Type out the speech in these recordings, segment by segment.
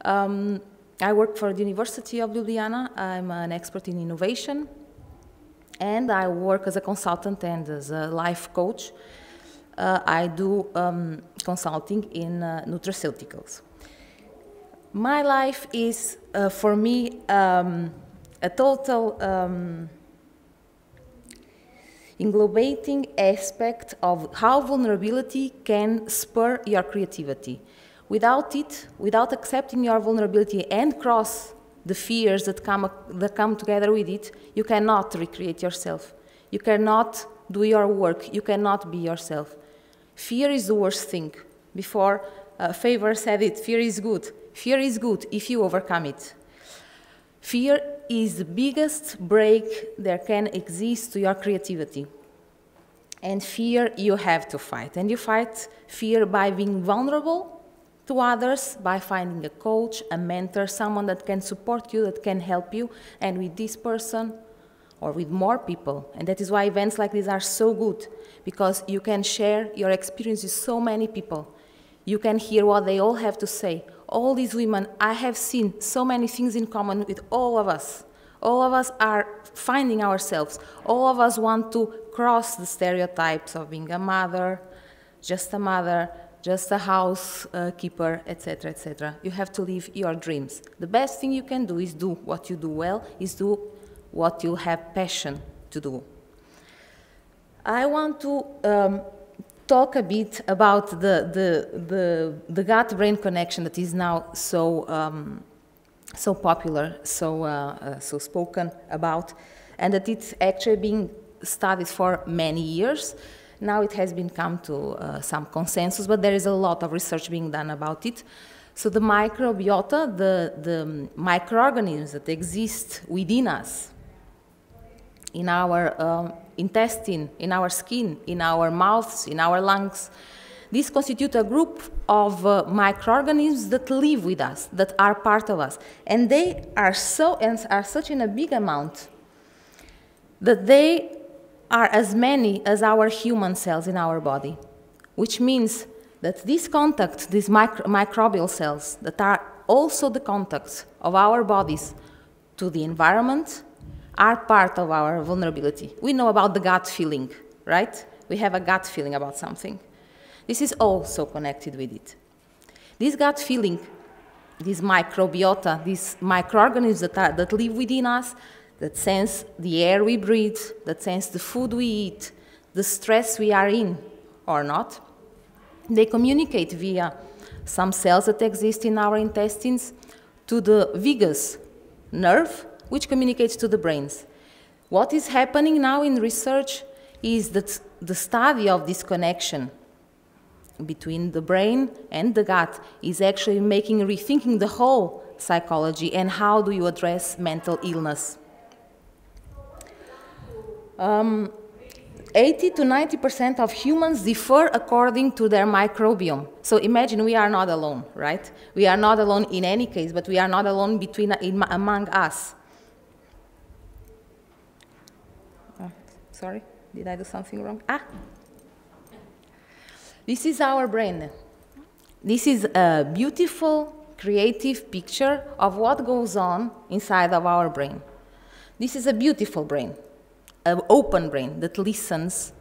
I work for the University of Ljubljana. I'm an expert in innovation, and I work as a consultant and as a life coach. I do consulting in nutraceuticals. My life is, for me, a total englobating aspect of how vulnerability can spur your creativity. Without it, without accepting your vulnerability and cross the fears that come together with it, you cannot recreate yourself. You cannot do your work. You cannot be yourself. Fear is the worst thing. Before, Favor said it, fear is good. Fear is good if you overcome it. Fear is the biggest break there can exist to your creativity. And fear you have to fight. And you fight fear by being vulnerable to others, by finding a coach, a mentor, someone that can support you, that can help you, and with this person, or with more people. And that is why events like these are so good, because you can share your experience with so many people. You can hear what they all have to say. All these women, I have seen so many things in common with all of us. All of us are finding ourselves. All of us want to cross the stereotypes of being a mother, just a housekeeper, etc., etc. You have to live your dreams. The best thing you can do is do what you do well, is do what you have passion to do. I want to talk a bit about the gut-brain connection that is now so popular, so spoken about, and that it's actually being studied for many years. Now it has been come to some consensus, but there is a lot of research being done about it. So the microbiota, the microorganisms that exist within us, in our intestine, in our skin, in our mouths, in our lungs, these constitute a group of microorganisms that live with us, that are part of us. And they are such in a big amount that they are as many as our human cells in our body, which means that these contacts, these microbial cells, that are also the contacts of our bodies to the environment, are part of our vulnerability. We know about the gut feeling, right? We have a gut feeling about something. This is also connected with it. This gut feeling, this microbiota, these microorganisms that live within us, that sense the air we breathe, that sense the food we eat, the stress we are in or not, they communicate via some cells that exist in our intestines to the vagus nerve, which communicates to the brains. What is happening now in research is that the study of this connection between the brain and the gut is actually rethinking the whole psychology and how do you address mental illness. 80 to 90% of humans differ according to their microbiome. So imagine we are not alone, right? We are not alone in any case, but we are not alone among us. Oh, sorry, did I do something wrong? This is our brain. This is a beautiful, creative picture of what goes on inside of our brain. This is a beautiful brain. An open brain that listens,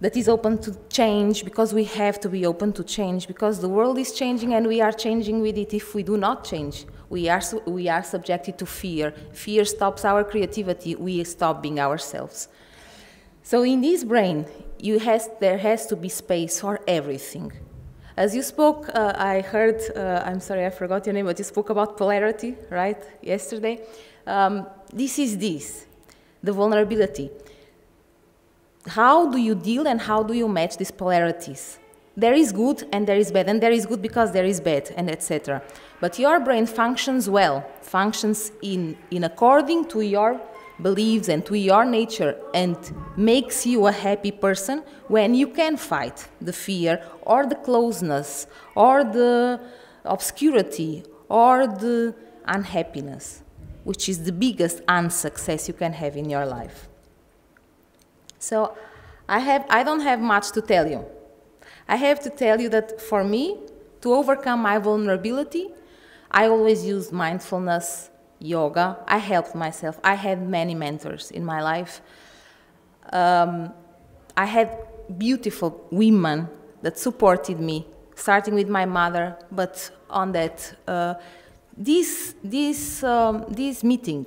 that is open to change, because we have to be open to change, because the world is changing and we are changing with it. If we do not change, we are subjected to fear. Fear stops our creativity. We stop being ourselves. So in this brain, there has to be space for everything. As you spoke, I heard, I'm sorry, I forgot your name, but you spoke about polarity, right, yesterday. This is the vulnerability. How do you deal and how do you match these polarities? There is good and there is bad, and there is good because there is bad, and etc. But your brain functions well, functions in according to your beliefs and to your nature, and makes you a happy person when you can fight the fear or the closeness or the obscurity or the unhappiness, which is the biggest unsuccess you can have in your life. So I don't have much to tell you. I have to tell you that for me, to overcome my vulnerability, I always used mindfulness, yoga. I helped myself. I had many mentors in my life. I had beautiful women that supported me, starting with my mother, but on that, this meeting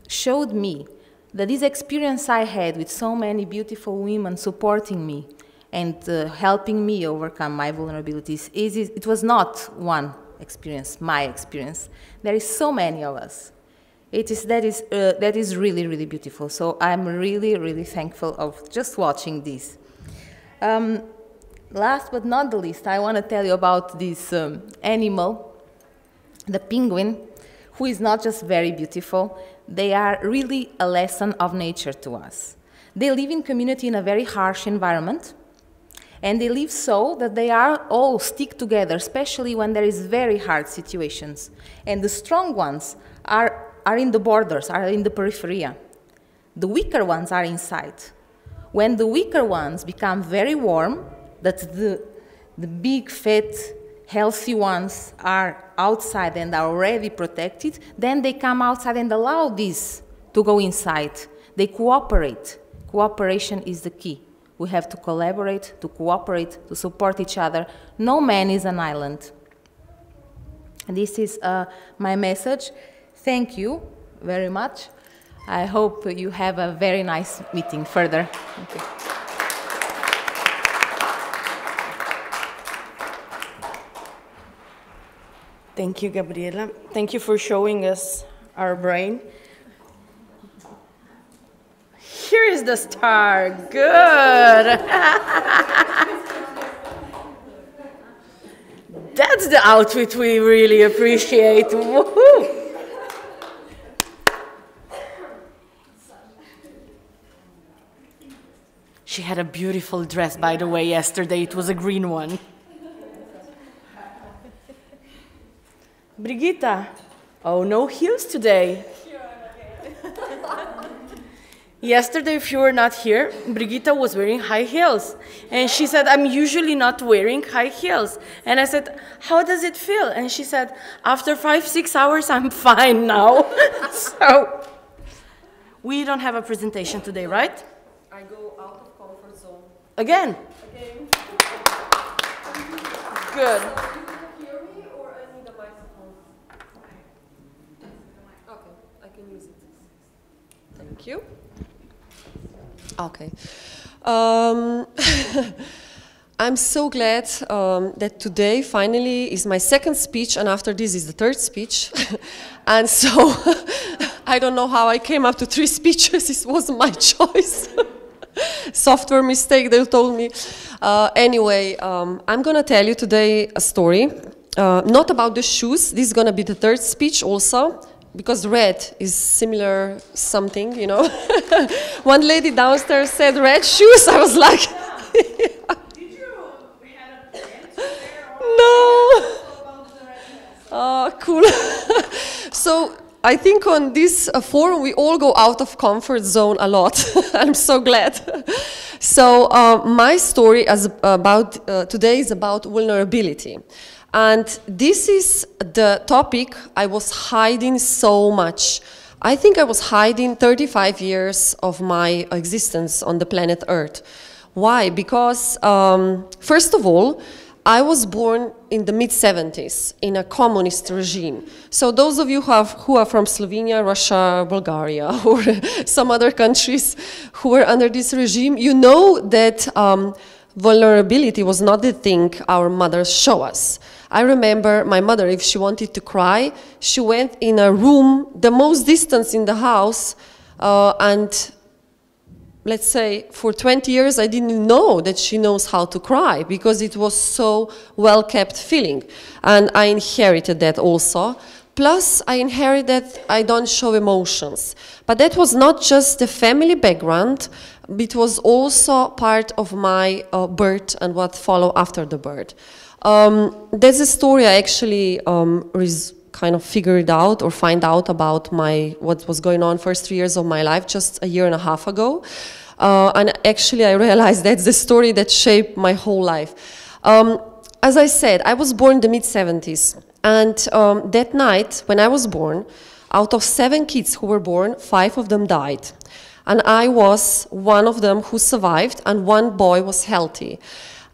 showed me that this experience I had with so many beautiful women supporting me and helping me overcome my vulnerabilities, it was not one experience, my experience. There is so many of us. That is really, really beautiful. So I'm really, really thankful of just watching this. Last but not the least, I want to tell you about this animal, the penguin, who is not just very beautiful. They are really a lesson of nature to us. They live in community in a very harsh environment, and they live so that they are all stick together, especially when there is very hard situations. And the strong ones are in the borders, are in the periphery. The weaker ones are inside. When the weaker ones become very warm, that the big, fat, healthy ones are outside and are already protected, then they come outside and allow this to go inside. They cooperate. Cooperation is the key. We have to collaborate, to cooperate, to support each other. No man is an island. And this is my message. Thank you very much. I hope you have a very nice meeting further. Thank you. Thank you, Gabriela. Thank you for showing us our brain. Here is the star. Good. That's the outfit we really appreciate. Woohoo! She had a beautiful dress, by the way, yesterday. It was a green one. Brigitta, oh, no heels today. Yesterday, if you were not here, Brigitta was wearing high heels. And she said, I'm usually not wearing high heels. And I said, how does it feel? And she said, after 5-6 hours, I'm fine now. So, we don't have a presentation today, right? I go out of comfort zone. Again? Again. Good. Hear me or I need a microphone? Okay, I can use it. Thank you. Okay. I'm so glad that today finally is my second speech, and after this is the third speech. And so I don't know how I came up to 3 speeches. It wasn't my choice. Software mistake, they told me. Anyway, I'm going to tell you today a story, not about the shoes. This is going to be the third speech also, because red is similar something, you know. One lady downstairs said red shoes. I was like, Did you have a dance there? no. Oh, cool. So I think on this forum we all go out of comfort zone a lot. I'm so glad. So my story today is about vulnerability. And this is the topic I was hiding so much. I think I was hiding 35 years of my existence on the planet Earth. Why? Because, first of all, I was born in the mid-70s in a communist regime. So those of you who are from Slovenia, Russia, Bulgaria, or some other countries who were under this regime, you know that vulnerability was not the thing our mothers show us. I remember my mother, if she wanted to cry, she went in a room, the most distance in the house, and let's say for 20 years I didn't know that she knows how to cry because it was so well-kept feeling. And I inherited that also. Plus, I inherited that I don't show emotions. But that was not just the family background, it was also part of my birth and what followed after the birth. There's a story I actually kind of figured out or find out about what was going on first 3 years of my life just a year and a half ago. And actually I realized that's the story that shaped my whole life. As I said, I was born in the mid-70s. And that night, when I was born, out of 7 kids who were born, 5 of them died. And I was one of them who survived, and 1 boy was healthy.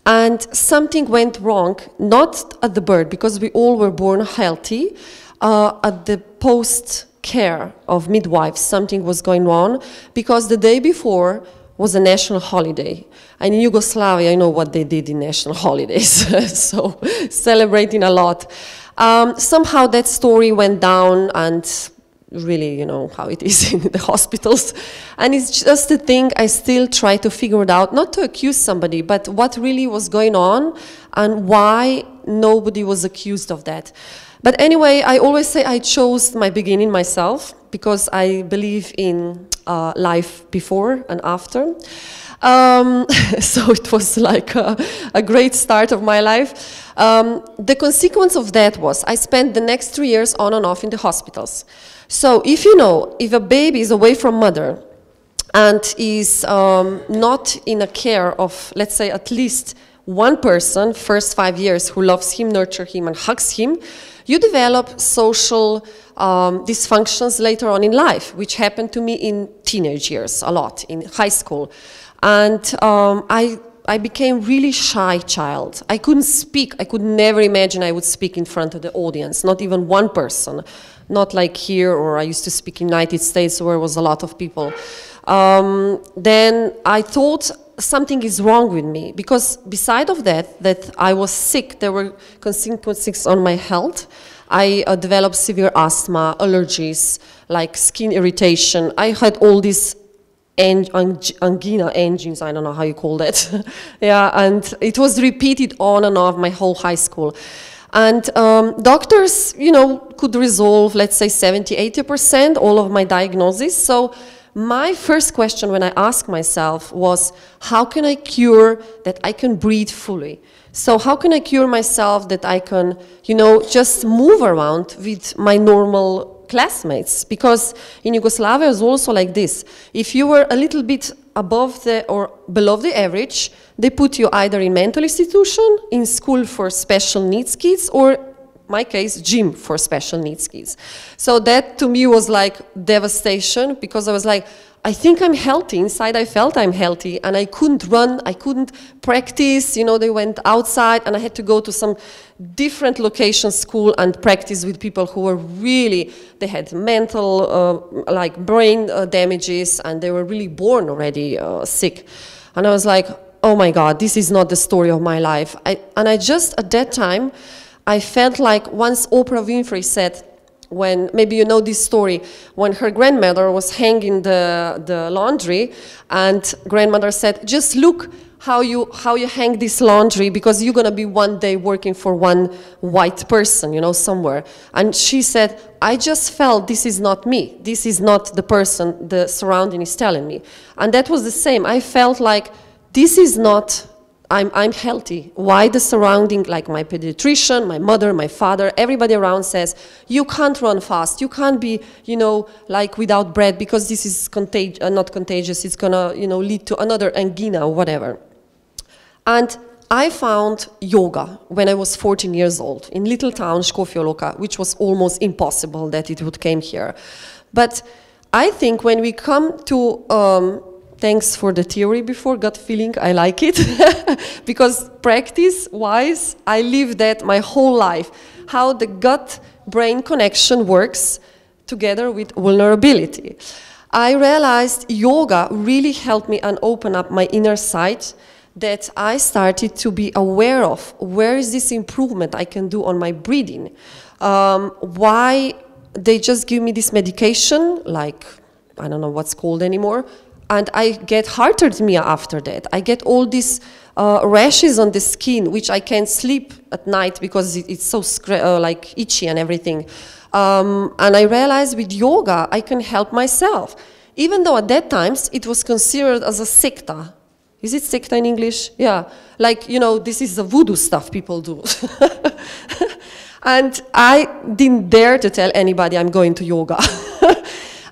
And something went wrong, not at the birth, because we all were born healthy. At the post-care of midwives, something was going on, because the day before was a national holiday. And in Yugoslavia, I know what they did in national holidays, so celebrating a lot. Somehow that story went down, and really, you know how it is in the hospitals. And it's just a thing I still try to figure it out, not to accuse somebody, but what really was going on and why nobody was accused of that. But anyway, I always say I chose my beginning myself, because I believe in life before and after. So it was like a great start of my life. The consequence of that was I spent the next 3 years on and off in the hospitals. So if you know, if a baby is away from mother and is not in a care of, let's say, at least one person, first 5 years, who loves him, nurtures him, and hugs him, you develop social dysfunctions later on in life, which happened to me in teenage years a lot, in high school. And I became really shy child. I couldn't speak. I could never imagine I would speak in front of the audience, not even one person. Not like here, or I used to speak in the United States where there was a lot of people. Then I thought something is wrong with me, because beside of that I was sick, there were consequences on my health. I developed severe asthma, allergies, like skin irritation. I had all these angina engines, I don't know how you call that. Yeah, and it was repeated on and off my whole high school. And doctors, you know, could resolve, let's say, 70–80% all of my diagnoses. So my first question when I asked myself was, how can I cure that I can breathe fully? So how can I cure myself that I can, you know, just move around with my normal classmates? Because in Yugoslavia it was also like this. If you were a little bit above the or below the average, they put you either in mental institution, in school for special needs kids, or my case, gym for special needs kids. So that to me was like devastation, because I was like, I think I'm healthy. Inside I felt I'm healthy, and I couldn't run, I couldn't practice, you know, they went outside, and I had to go to some different location school and practice with people who were really, they had mental, like brain damages, and they were really born already sick. And I was like, oh my God, this is not the story of my life. And I just, at that time, I felt like once Oprah Winfrey said, when, maybe you know this story, when her grandmother was hanging the laundry, and grandmother said, just look how you hang this laundry, because you're going to be one day working for one white person, you know, somewhere. And she said, I just felt this is not me. This is not the person the surrounding is telling me. And that was the same. I felt like this is not, I'm healthy. Why the surrounding, like my pediatrician, my mother, my father, everybody around says, you can't run fast, you can't be, you know, like without breath, because this is not contagious, it's gonna, you know, lead to another angina or whatever. And I found yoga when I was 14 years old in little town Škofja Loka, which was almost impossible that it would come here. But I think when we come to thanks for the theory before, gut feeling, I like it. Because practice-wise, I lived that my whole life. How the gut-brain connection works together with vulnerability. I realized yoga really helped me and open up my inner sight, that I started to be aware of where is this improvement I can do on my breathing. Why they just give me this medication, like, I don't know what's called anymore, and I get hyperthermia after that. I get all these rashes on the skin, which I can't sleep at night because it's so like itchy and everything. And I realized with yoga, I can help myself. Even though at that times it was considered as a secta. Is it secta in English? Yeah, like, you know, this is the voodoo stuff people do. And I didn't dare to tell anybody I'm going to yoga.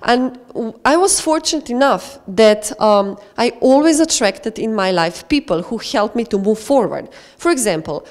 And I was fortunate enough that I always attracted in my life people who helped me to move forward. For example,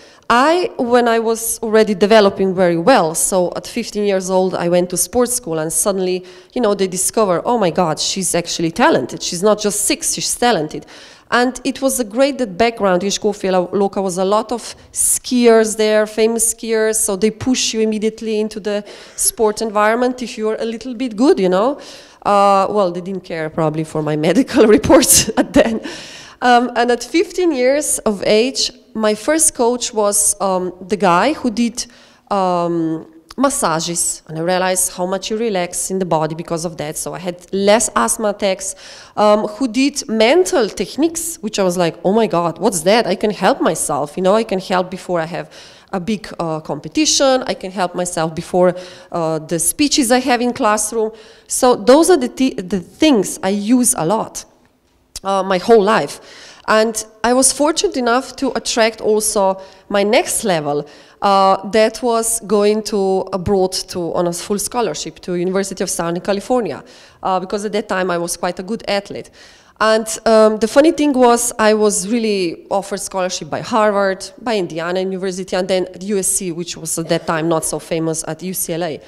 when I was already developing very well, so at 15 years old, I went to sports school, and suddenly, you know, they discover, oh my God, she's actually talented. She's not just 6, she's talented. And it was a great background. In Škofja Loka was a lot of skiers there, famous skiers, so they push you immediately into the sport environment if you're a little bit good, you know. Well, they didn't care probably for my medical reports at then. And at 15 years of age, my first coach was the guy who did massages, and I realized how much you relax in the body because of that, so I had less asthma attacks, who did mental techniques, which I was like, oh my God, what's that? I can help myself, you know, I can help before I have a big competition, I can help myself before the speeches I have in classroom. So those are the things I use a lot my whole life. And I was fortunate enough to attract also my next level that was going to abroad on a full scholarship to University of Southern California because at that time I was quite a good athlete. And the funny thing was I was really offered scholarship by Harvard, by Indiana University, and then at USC, which was at that time not so famous, at UCLA.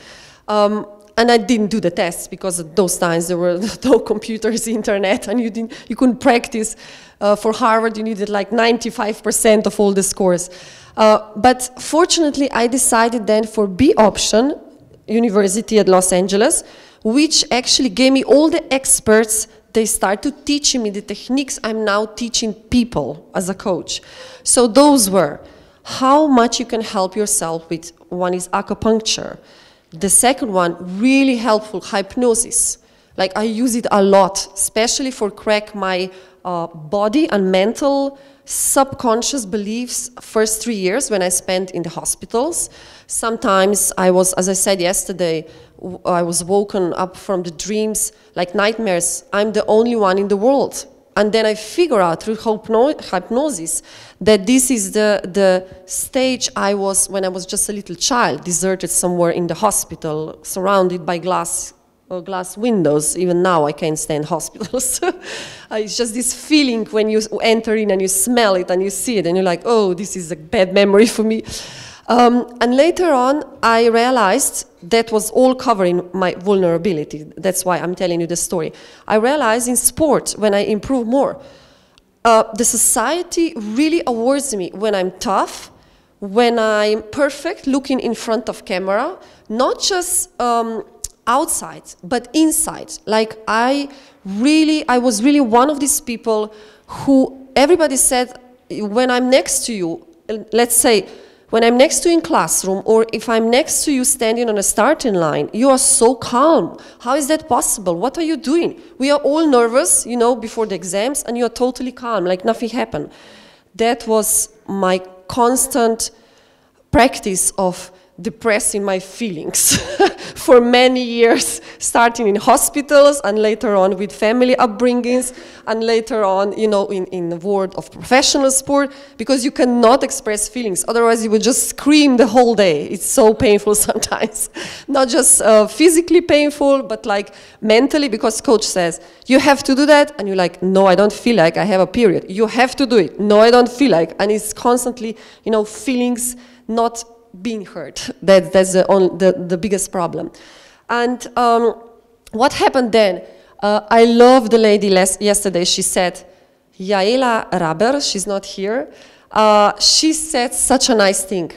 And I didn't do the tests because at those times there were no computers, internet, and you couldn't practice. For Harvard, you needed like 95% of all the scores. But fortunately, I decided then for B option, University at Los Angeles, which actually gave me all the experts. They started teaching me the techniques I'm now teaching people as a coach. So those were how much you can help yourself with. One is acupuncture. The second one, really helpful, hypnosis. Like I use it a lot, especially for crack my body and mental subconscious beliefs first 3 years when I spent in the hospitals. Sometimes I was, as I said yesterday, I was woken up from the dreams, like nightmares. I'm the only one in the world. And then I figure out through hypnosis that this is the stage I was when I was just a little child, deserted somewhere in the hospital, surrounded by glass windows. Even now I can't stand hospitals. It's just this feeling when you enter in and you smell it and you see it and you're like, oh, this is a bad memory for me. And later on, I realized that was all covering my vulnerability. That's why I'm telling you the story. I realized in sport, when I improve more, the society really awards me when I'm tough, when I'm perfect, looking in front of camera, not just outside, but inside. Like I was really one of these people who everybody said, when I'm next to you, let's say, when I'm next to you in classroom, or if I'm next to you standing on a starting line, you are so calm. How is that possible? What are you doing? We are all nervous, you know, before the exams, and you are totally calm, like nothing happened. That was my constant practice of depressing my feelings for many years, starting in hospitals and later on with family upbringings and later on, you know, in the world of professional sport, because you cannot express feelings. Otherwise, you will just scream the whole day. It's so painful sometimes. Not just physically painful, but like mentally, because coach says, you have to do that. And you're like, no, I don't feel like I have a period. You have to do it. No, I don't feel like. And it's constantly, you know, feelings not being heard. That's the biggest problem. And what happened then? I love the lady yesterday. She said, Yaela Raber, she's not here. She said such a nice thing.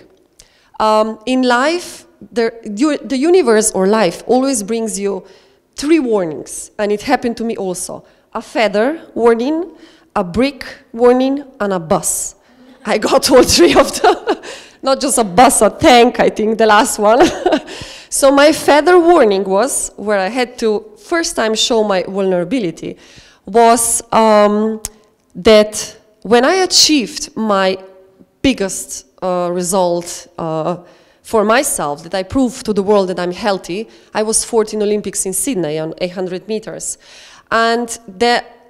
In life, the universe or life always brings you 3 warnings. And it happened to me also. A feather warning, a brick warning, and a bus. I got all 3 of them. Not just a bus, a tank, I think, the last one. So my feather warning was, where I had to first time show my vulnerability, was that when I achieved my biggest result for myself, that I proved to the world that I'm healthy, I was 4th in Olympics in Sydney on 800 meters. And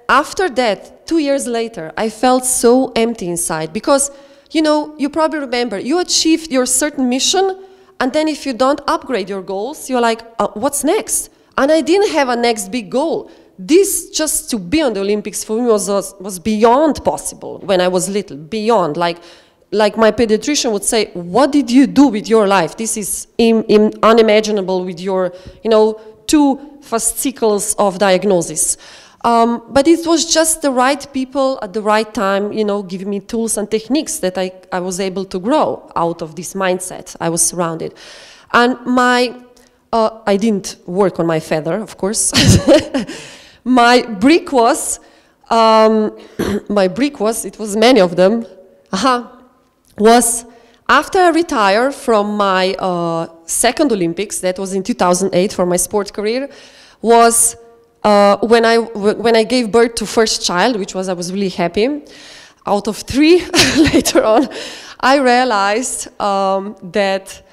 after that, 2 years later, I felt so empty inside because, you know, you probably remember, you achieved your certain mission, and then if you don't upgrade your goals, you're like, what's next? And I didn't have a next big goal. This, just to be on the Olympics for me was beyond possible when I was little, beyond. Like, like my pediatrician would say, what did you do with your life? This is unimaginable with your, 2 fascicles of diagnosis. But it was just the right people at the right time, giving me tools and techniques that I was able to grow out of this mindset. I was surrounded. And I didn't work on my feather, of course. My brick was, it was many of them, was after I retired from my second Olympics, that was in 2008 for my sport career, was when I gave birth to first child, which was, I was really happy. Out of 3 later on, I realized that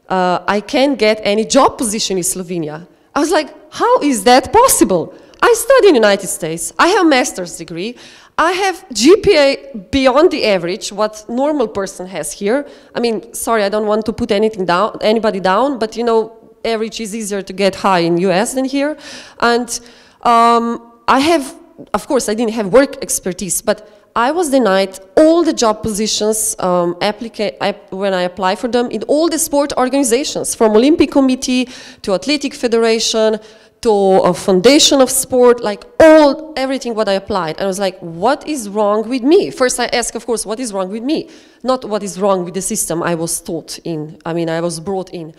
I can't get any job position in Slovenia. I was like, how is that possible? I study in the United States. I have a master's degree. I have GPA beyond the average, what normal person has here. I mean, sorry, I don't want to put anybody down, but average is easier to get high in US than here. And I have, of course, I didn't have work expertise, but I was denied all the job positions when I applied for them in all the sport organizations, from Olympic Committee to Athletic Federation to a foundation of sport, like everything what I applied. And I was like, what is wrong with me? First I asked, of course, what is wrong with me? Not what is wrong with the system I was taught in, I was brought in.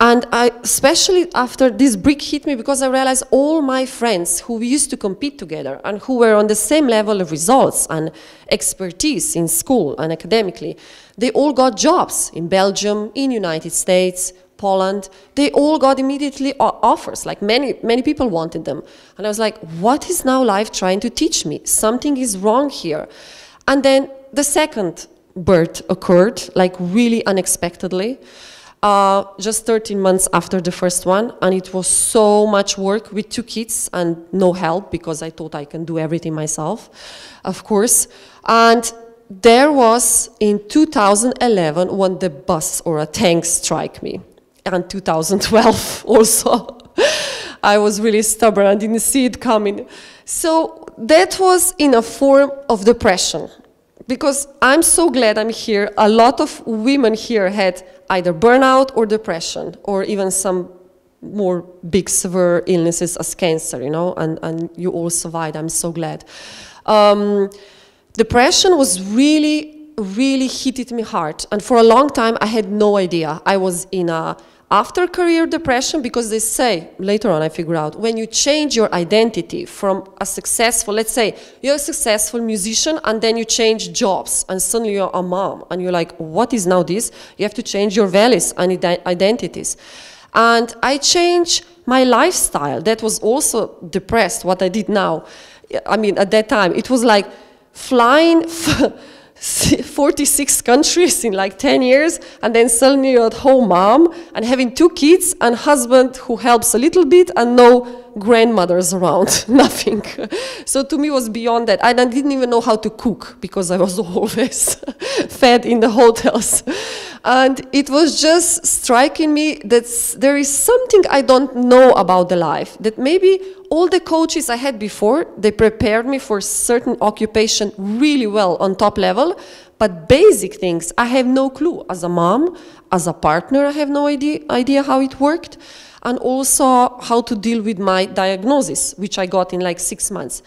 And especially after this brick hit me, because I realized all my friends who we used to compete together and who were on the same level of results and expertise in school and academically, they all got jobs in Belgium, in United States, Poland. They all got immediately offers, like many people wanted them. And I was like, what is now life trying to teach me? Something is wrong here. And then the second birth occurred, like really unexpectedly. Just 13 months after the first one, and it was so much work with 2 kids and no help, because I thought I can do everything myself, of course. And there was in 2011 when the bus or a tank struck me, and 2012 also. I was really stubborn, I didn't see it coming. So that was in a form of depression. Because I'm so glad I'm here. A lot of women here had either burnout or depression, or even some more big severe illnesses as cancer, and you all survived. I'm so glad. Depression was really hit me hard. And for a long time, I had no idea. I was in a after career depression, because they say, later on I figured out, when you change your identity from a successful, let's say you're a successful musician and then you change jobs and suddenly you're a mom and you're like, what is now this? You have to change your values and identities. And I changed my lifestyle. That was also depressed, what I did now. At that time, it was like flying 46 countries in like 10 years, and then suddenly you're at home mom and having 2 kids and husband who helps a little bit and no grandmothers around, nothing. So to me it was beyond that. And I didn't even know how to cook because I was always fed in the hotels. And it was just striking me that there is something I don't know about the life, that maybe all the coaches I had before, they prepared me for certain occupation really well on top level, but basic things, I have no clue. As a mom, as a partner, I have no idea how it worked, and also how to deal with my diagnosis, which I got in like 6 months.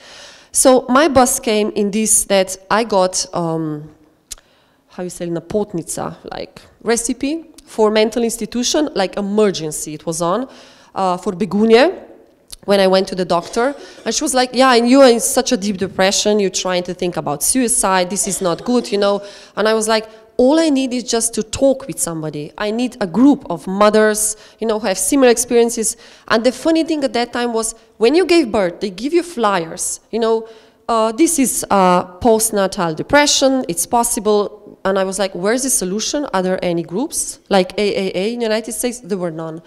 So my boss came in this, that I got, how you say, napotnica, like recipe for mental institution, like emergency it was on, for Begunje, when I went to the doctor. And she was like, yeah, and you are in such a deep depression, you're trying to think about suicide, this is not good, you know. And I was like, all I need is just to talk with somebody. I need a group of mothers, you know, who have similar experiences. And the funny thing at that time was, when you gave birth, they give you flyers, you know, this is postnatal depression, it's possible. And I was like, where's the solution? Are there any groups? Like AAA in the United States? There were none.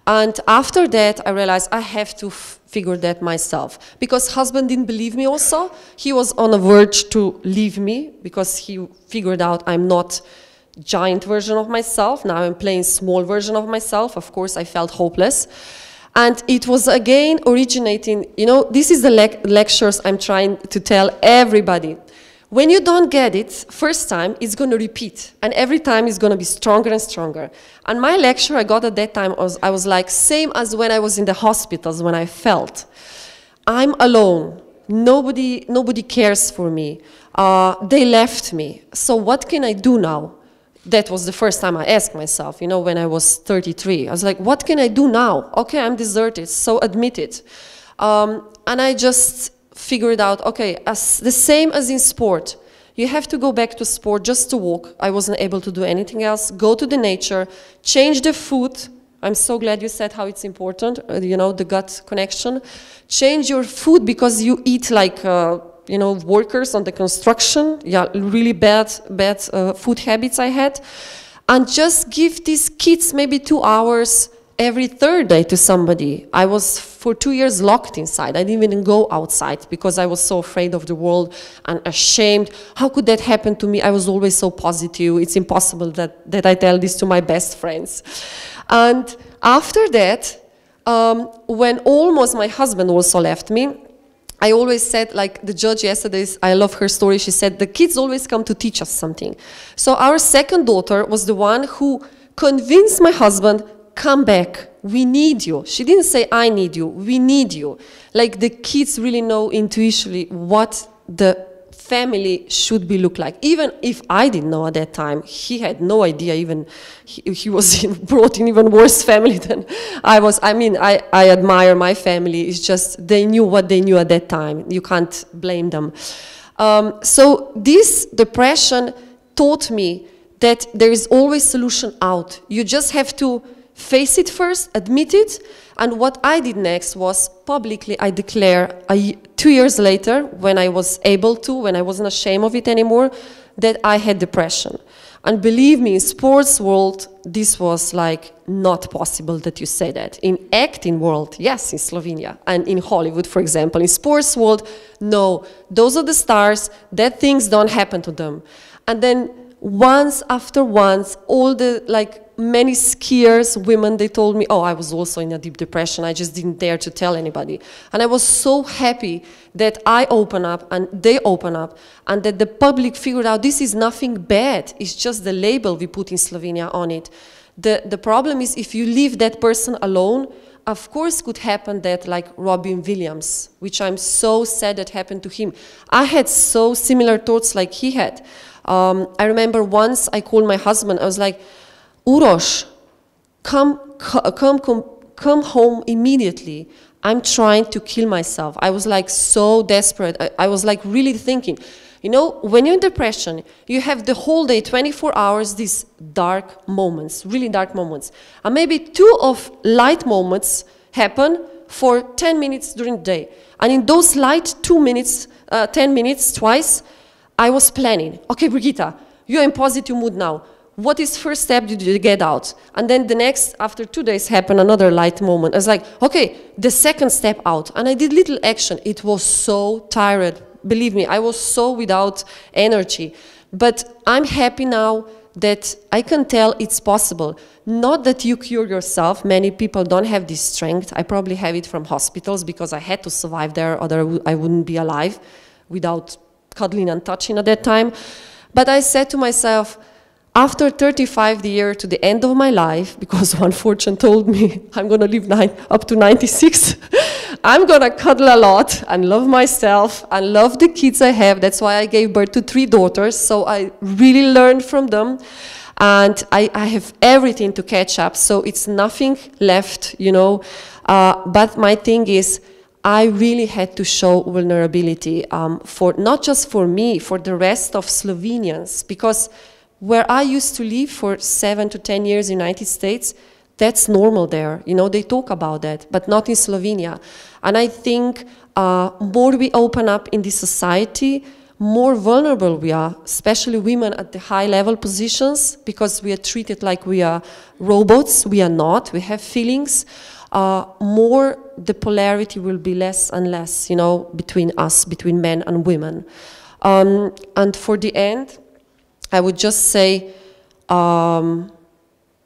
And after that, I realized I have to figure that myself. Because husband didn't believe me also. He was on the verge to leave me because he figured out I'm not giant version of myself. Now I'm playing small version of myself. Of course, I felt hopeless. And it was again originating, you know, this is the lectures I'm trying to tell everybody. When you don't get it, first time, it's going to repeat. And every time it's going to be stronger and stronger. And my lecture I got at that time, I was like, same as when I was in the hospitals, when I felt, I'm alone. Nobody cares for me. They left me. So what can I do now? That was the first time I asked myself, you know, when I was 33. I was like, what can I do now? Okay, I'm deserted, so admit it. And I just figured out, okay, as the same as in sport, you have to go back to sport just to walk. I wasn't able to do anything else. Go to the nature, change the food. I'm so glad you said how it's important, you know, the gut connection. Change your food because you eat like, you know, workers on the construction. Yeah, really bad food habits I had. And just give these kids maybe 2 hours every third day to somebody. I was for 2 years locked inside. I didn't even go outside because I was so afraid of the world and ashamed. How could that happen to me? I was always so positive. It's impossible that I tell this to my best friends. And after that, when almost my husband also left me, I always said, like the judge yesterday, I love her story, she said, the kids always come to teach us something. So our second daughter was the one who convinced my husband, come back, we need you. She didn't say, I need you, we need you. Like the kids really know intuitively what the family should be look like. Even if I didn't know at that time, he had no idea even, he was brought in even worse family than I was. I mean, I admire my family, it's just they knew what they knew at that time. You can't blame them. So this depression taught me that there is always solution out. You just have to face it first, admit it, and what I did next was publicly I declare 2 years later, when I was able to, when I wasn't ashamed of it anymore, that I had depression. And believe me, in sports world, this was like not possible that you say that. In acting world, yes, in Slovenia, and in Hollywood, for example. In sports world, no, those are the stars, that things don't happen to them. And then once after once, all the, like, many skiers, women, they told me, oh, I was also in a deep depression, I just didn't dare to tell anybody. And I was so happy that I open up and they open up and that the public figured out this is nothing bad, it's just the label we put in Slovenia on it. The problem is if you leave that person alone, of course could happen that like Robin Williams, which I'm so sad that happened to him. I had so similar thoughts like he had. I remember once I called my husband, I was like, Uroš, come home immediately. I'm trying to kill myself. I was like so desperate. I was like really thinking, you know, when you're in depression, you have the whole day, 24 hours, these dark moments, really dark moments. And maybe 2 of light moments happen for 10 minutes during the day. And in those light 2 minutes, 10 minutes twice, I was planning, okay, Brigitta, you're in positive mood now. What is first step did you get out? And then the next, after 2 days, happened another light moment. I was like, okay, the second step out. And I did little action. It was so tired. Believe me, I was so without energy. But I'm happy now that I can tell it's possible. Not that you cure yourself. Many people don't have this strength. I probably have it from hospitals because I had to survive there, otherwise I wouldn't be alive without cuddling and touching at that time. But I said to myself, after 35 years to the end of my life, because one fortune told me I'm going to live up to 96, I'm going to cuddle a lot and love myself and love the kids I have. That's why I gave birth to 3 daughters, so I really learned from them. And I have everything to catch up, so it's nothing left, you know. But my thing is, I really had to show vulnerability, for not just for me, for the rest of Slovenians, because where I used to live for 7 to 10 years in the United States, that's normal there. You know, they talk about that, but not in Slovenia. And I think more we open up in this society, more vulnerable we are, especially women at the high-level positions, because we are treated like we are robots. We are not. We have feelings. More the polarity will be less and less, you know, between us, between men and women. And for the end, I would just say,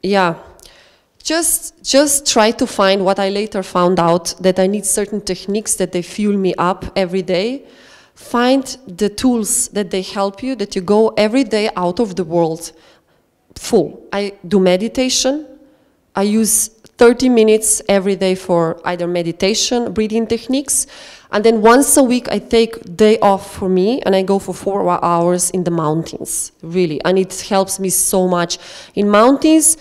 yeah, just try to find what I later found out, that I need certain techniques that they fuel me up every day. find the tools that they help you, that you go every day out of the world full. I do meditation. I use 30 minutes every day for either meditation, breathing techniques, and then once a week I take a day off for me and I go for 4 hours in the mountains, really, and it helps me so much. In mountains,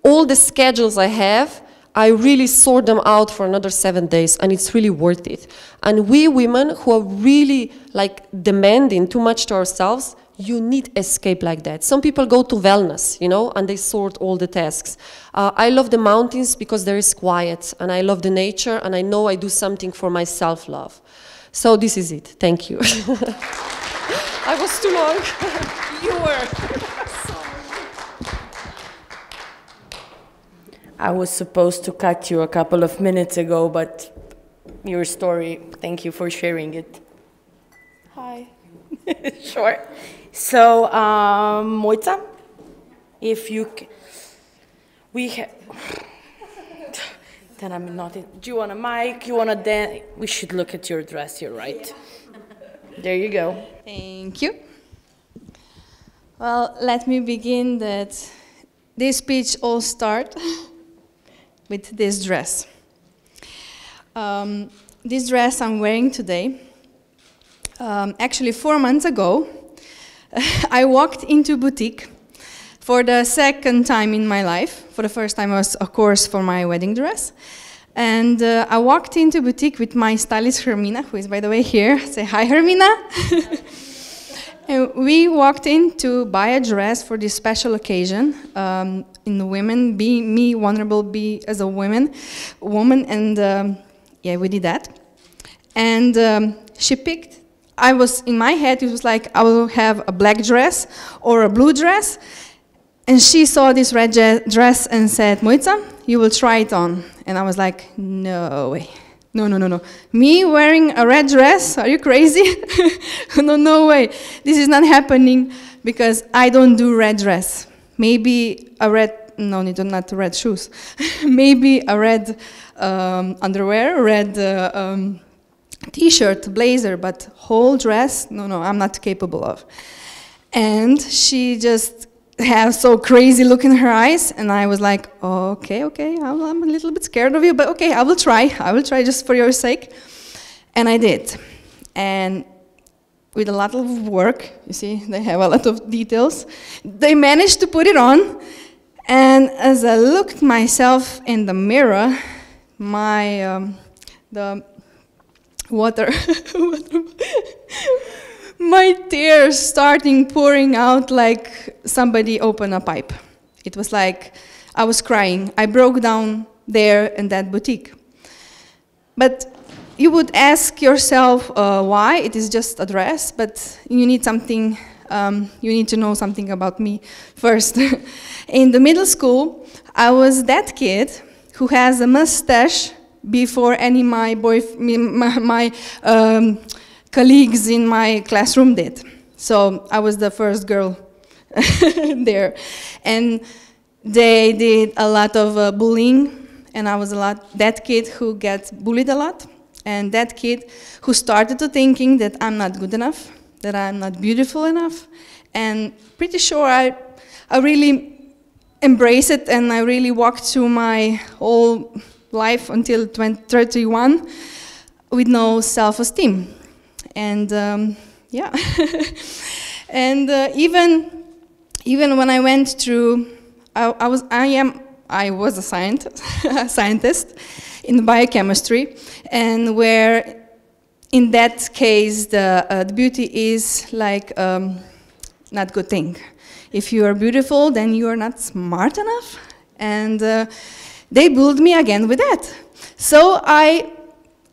all the schedules I have, I really sort them out for another 7 days, and it's really worth it. And we women who are really like demanding too much to ourselves, you need escape like that. Some people go to wellness, you know, and they sort all the tasks. I love the mountains because there is quiet, and I love the nature, and I know I do something for my self-love. So this is it. Thank you. I was too long. You were. I was supposed to cut you a couple of minutes ago, but your story, thank you for sharing it. Hi. Sure. So, Mojca, if you we have, then I'm not in. Do you want a mic? You want a dance? We should look at your dress, you're right. There you go. Thank you. Well, let me begin that this speech all start with this dress. This dress I'm wearing today, actually 4 months ago, I walked into a boutique for the second time in my life. For the first time was, of course, for my wedding dress. And I walked into a boutique with my stylist, Hermina, who is, by the way, here. Say hi, Hermina. And we walked in to buy a dress for this special occasion in the women, be me vulnerable, be as a woman, and yeah, we did that. And she picked. I was in my head. It was like I will have a black dress or a blue dress, and she saw this red dress and said, "Mojca, you will try it on." And I was like, "No way." No, no, no, no. Me wearing a red dress? Are you crazy? No, no way. This is not happening because I don't do red dress. Maybe a red, no, not red shoes. Maybe a red underwear, red t-shirt, blazer, but whole dress, no, no, I'm not capable of. And she just had so crazy look in her eyes, and I was like, okay, okay, I'm a little bit scared of you, but okay, I will try just for your sake. And I did. And with a lot of work, you see, they have a lot of details, they managed to put it on, and as I looked myself in the mirror, my, the water, my tears starting pouring out like somebody opened a pipe. It was like I was crying. I broke down there in that boutique. But you would ask yourself why. It is just a dress, but you need something, you need to know something about me first. In the middle school, I was that kid who has a mustache before any my colleagues in my classroom did. So I was the first girl there. And they did a lot of bullying, and I was that kid who gets bullied a lot, and that kid who started to thinking that I'm not good enough, that I'm not beautiful enough, and pretty sure I really embraced it, and I really walked through my whole life until 31 with no self-esteem. And yeah, and even when I went through, I was a scientist in biochemistry, and where in that case the beauty is like not good thing. If you are beautiful, then you are not smart enough, and they bullied me again with that. So I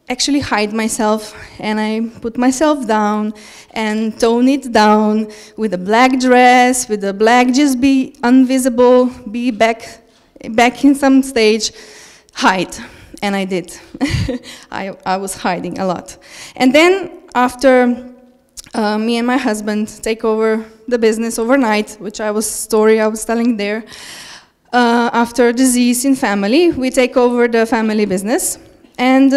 actually hide myself, and I put myself down and tone it down with a black dress, with a black, just be invisible, be back in some stage, hide. And I did. I was hiding a lot. And then after me and my husband take over the business overnight, which I was telling there, after disease in family, we take over the family business. And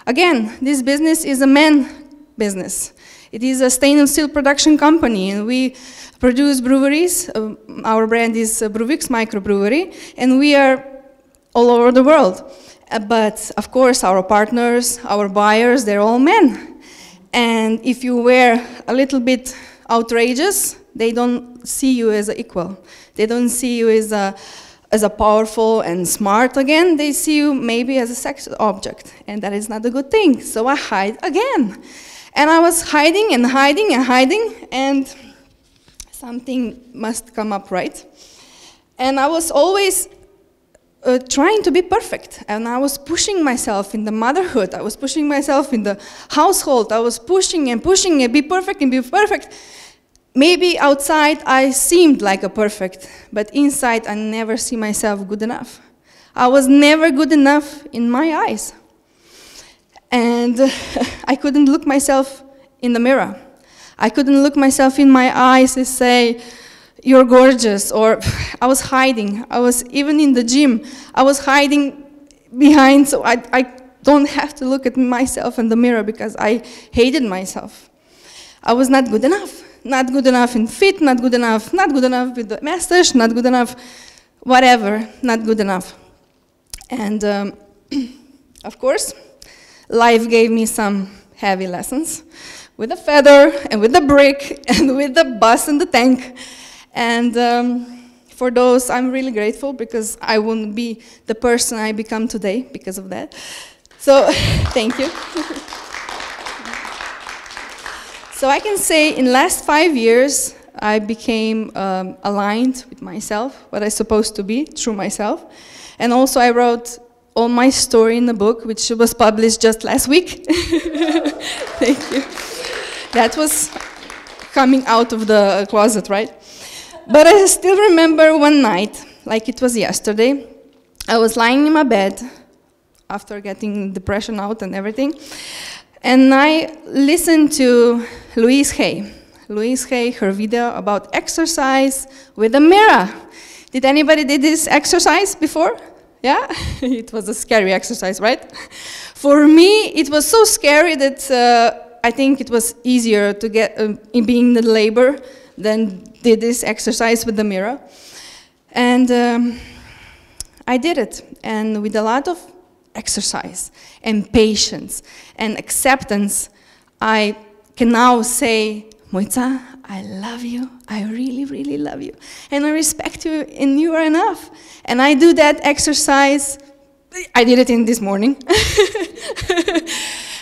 again, this business is a man business. It is a stainless steel production company, and we produce breweries. Our brand is Bruvix Microbrewery, and we are all over the world. But of course, our partners, our buyers, they're all men. And if you were a little bit outrageous, they don't see you as an equal. They don't see you as a powerful and smart again. They see you maybe as a sex object, and that is not a good thing. So I hide again. And I was hiding and hiding and hiding, and something must come up, right? And I was always trying to be perfect, and I was pushing myself in the motherhood. I was pushing myself in the household. I was pushing and pushing and be perfect and be perfect. Maybe outside I seemed like a perfect, but inside I never see myself good enough. I was never good enough in my eyes. And I couldn't look myself in the mirror. I couldn't look myself in my eyes and say, "You're gorgeous," or I was hiding. I was even in the gym. I was hiding behind, so I don't have to look at myself in the mirror because I hated myself. I was not good enough. Not good enough in fit, not good enough with the mustache, not good enough, whatever, not good enough. And of course, life gave me some heavy lessons with the feather and with the brick and with the bus and the tank. And for those, I'm really grateful because I wouldn't be the person I become today because of that. So thank you. So I can say in last 5 years, I became aligned with myself, what I'm supposed to be, through myself. And also I wrote all my story in the book, which was published just last week. Thank you. That was coming out of the closet, right? But I still remember one night, like it was yesterday, I was lying in my bed after getting depression out and everything. And I listened to Louise Hay. Louise Hay, her video about exercise with a mirror. Did anybody did this exercise before? Yeah? It was a scary exercise, right? For me, it was so scary that I think it was easier to get in being the labor than did this exercise with the mirror. And I did it, and with a lot of exercise and patience and acceptance, I can now say, Mojca, I love you. I really, really love you. And I respect you, and you are enough. And I do that exercise. I did it this morning.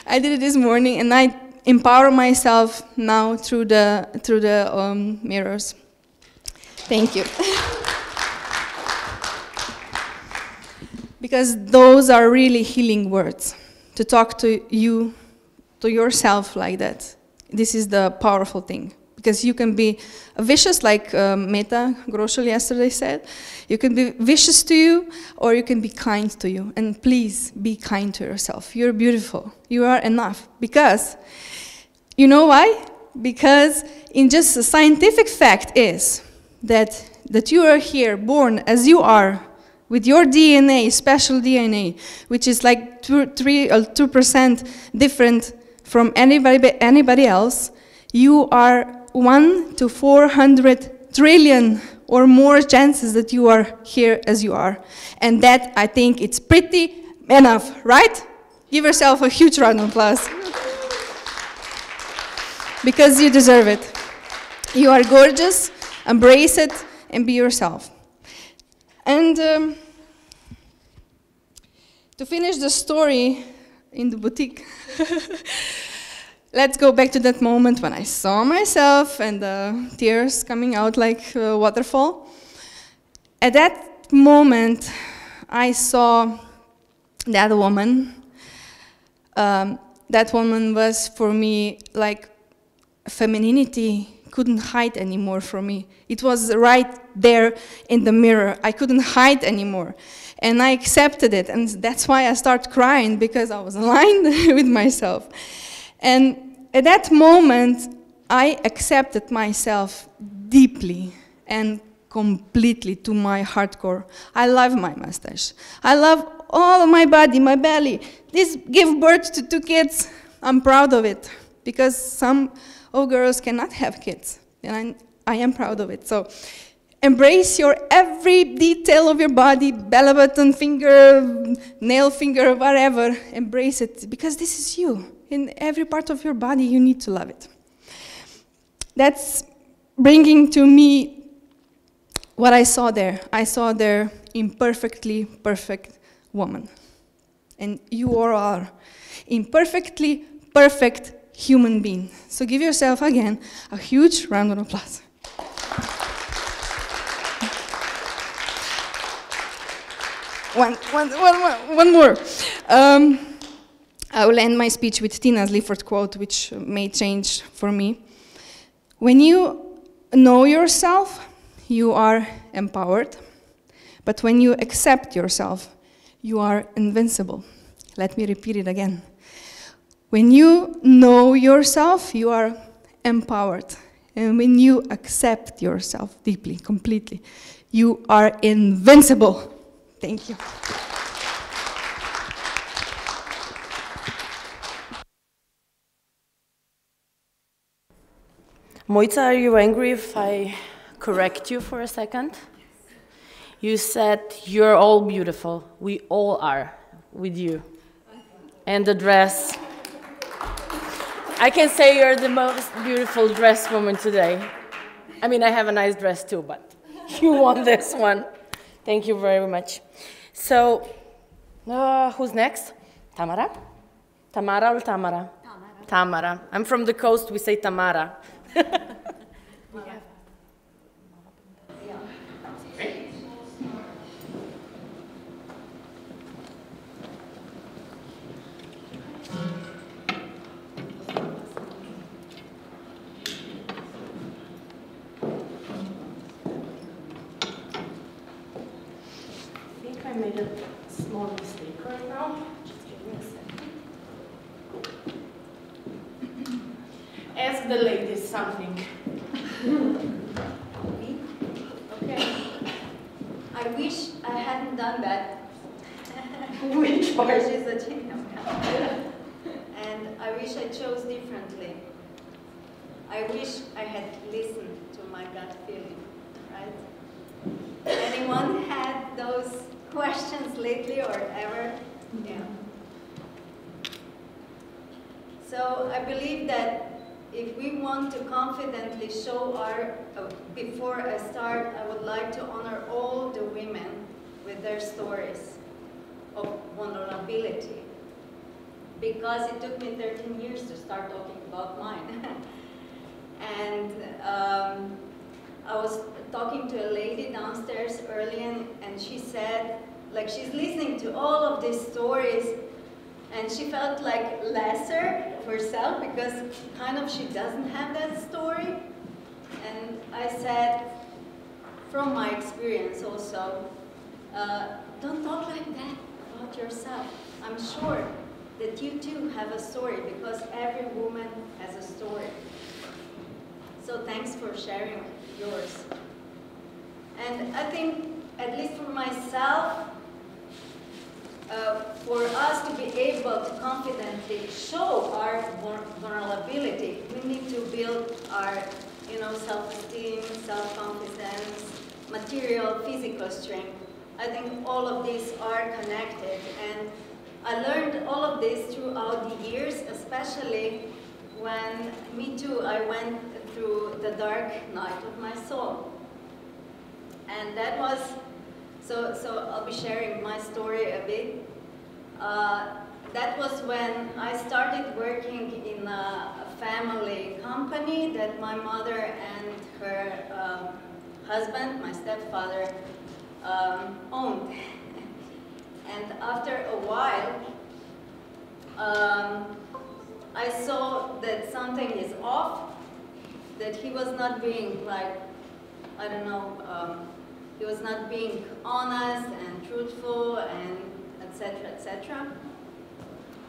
I did it this morning, and I empower myself now through the mirrors. Thank you. Because those are really healing words, to talk to you, to yourself like that. This is the powerful thing. Because you can be vicious, like Meta Groschel yesterday said. You can be vicious to you, or you can be kind to you. And please, be kind to yourself. You're beautiful. You are enough. Because, you know why? Because in just a scientific fact is that you are here, born as you are, with your DNA, special DNA, which is like 2% different from anybody else, you are 1 to 400 trillion or more chances that you are here as you are. And that, I think, it's pretty enough, right? Give yourself a huge round of applause. Because you deserve it. You are gorgeous, embrace it, and be yourself. And to finish the story in the boutique, let's go back to that moment when I saw myself and the tears coming out like a waterfall. At that moment, I saw that woman. That woman was for me like femininity couldn't hide anymore from me. It was right there in the mirror. I couldn't hide anymore. And I accepted it, and that's why I started crying, because I was aligned with myself. And at that moment, I accepted myself deeply and completely to my hardcore. I love my mustache. I love all of my body, my belly. This give birth to 2 kids. I'm proud of it. because some of girls cannot have kids, and I am proud of it. So embrace your every detail of your body, belly button, finger, nail finger, whatever. Embrace it, because this is you. In every part of your body, you need to love it. That's bringing to me what I saw there. I saw there imperfectly perfect woman. And you all are imperfectly perfect human being. So give yourself again a huge round of applause. One more. I will end my speech with Tina's Lifford quote, which made change for me. When you know yourself, you are empowered. But when you accept yourself, you are invincible. Let me repeat it again. When you know yourself, you are empowered. And when you accept yourself deeply, completely, you are invincible. Thank you. Mojca, are you angry if I correct you for a second? You said you're all beautiful. We all are with you. And the dress. I can say you're the most beautiful dressed woman today. I mean, I have a nice dress too, but you won this one. Thank you very much. So, who's next? Tamara? Tamara or Tamara? Tamara. Tamara. I'm from the coast, we say Tamara. I made a small mistake right now. Just give me a second. Ask the ladies something. Me? Okay. I wish I hadn't done that. Which part? She's a chicken. And I wish I chose differently. I wish I had listened to my gut feeling, right? Anyone had those questions lately or ever? Yeah. So I believe that if we want to confidently show our, before I start, I would like to honor all the women with their stories of vulnerability. Because it took me 13 years to start talking about mine. And I was talking to a lady downstairs earlier, and she said, like, she's listening to all of these stories, and she felt like lesser of herself because kind of she doesn't have that story. And I said, from my experience also, don't talk like that about yourself. I'm sure that you too have a story, because every woman has a story. So thanks for sharing yours. And I think, at least for myself, for us to be able to confidently show our vulnerability, we need to build our, self-esteem, self-confidence, material, physical strength. I think all of these are connected, and I learned all of this throughout the years, especially when, me too, I went through the dark night of my soul. And that was, so I'll be sharing my story a bit. That was when I started working in a family company that my mother and her husband, my stepfather, owned. And after a while, I saw that something is off, that he was not being like, I don't know, he was not being honest and truthful and etc., etc.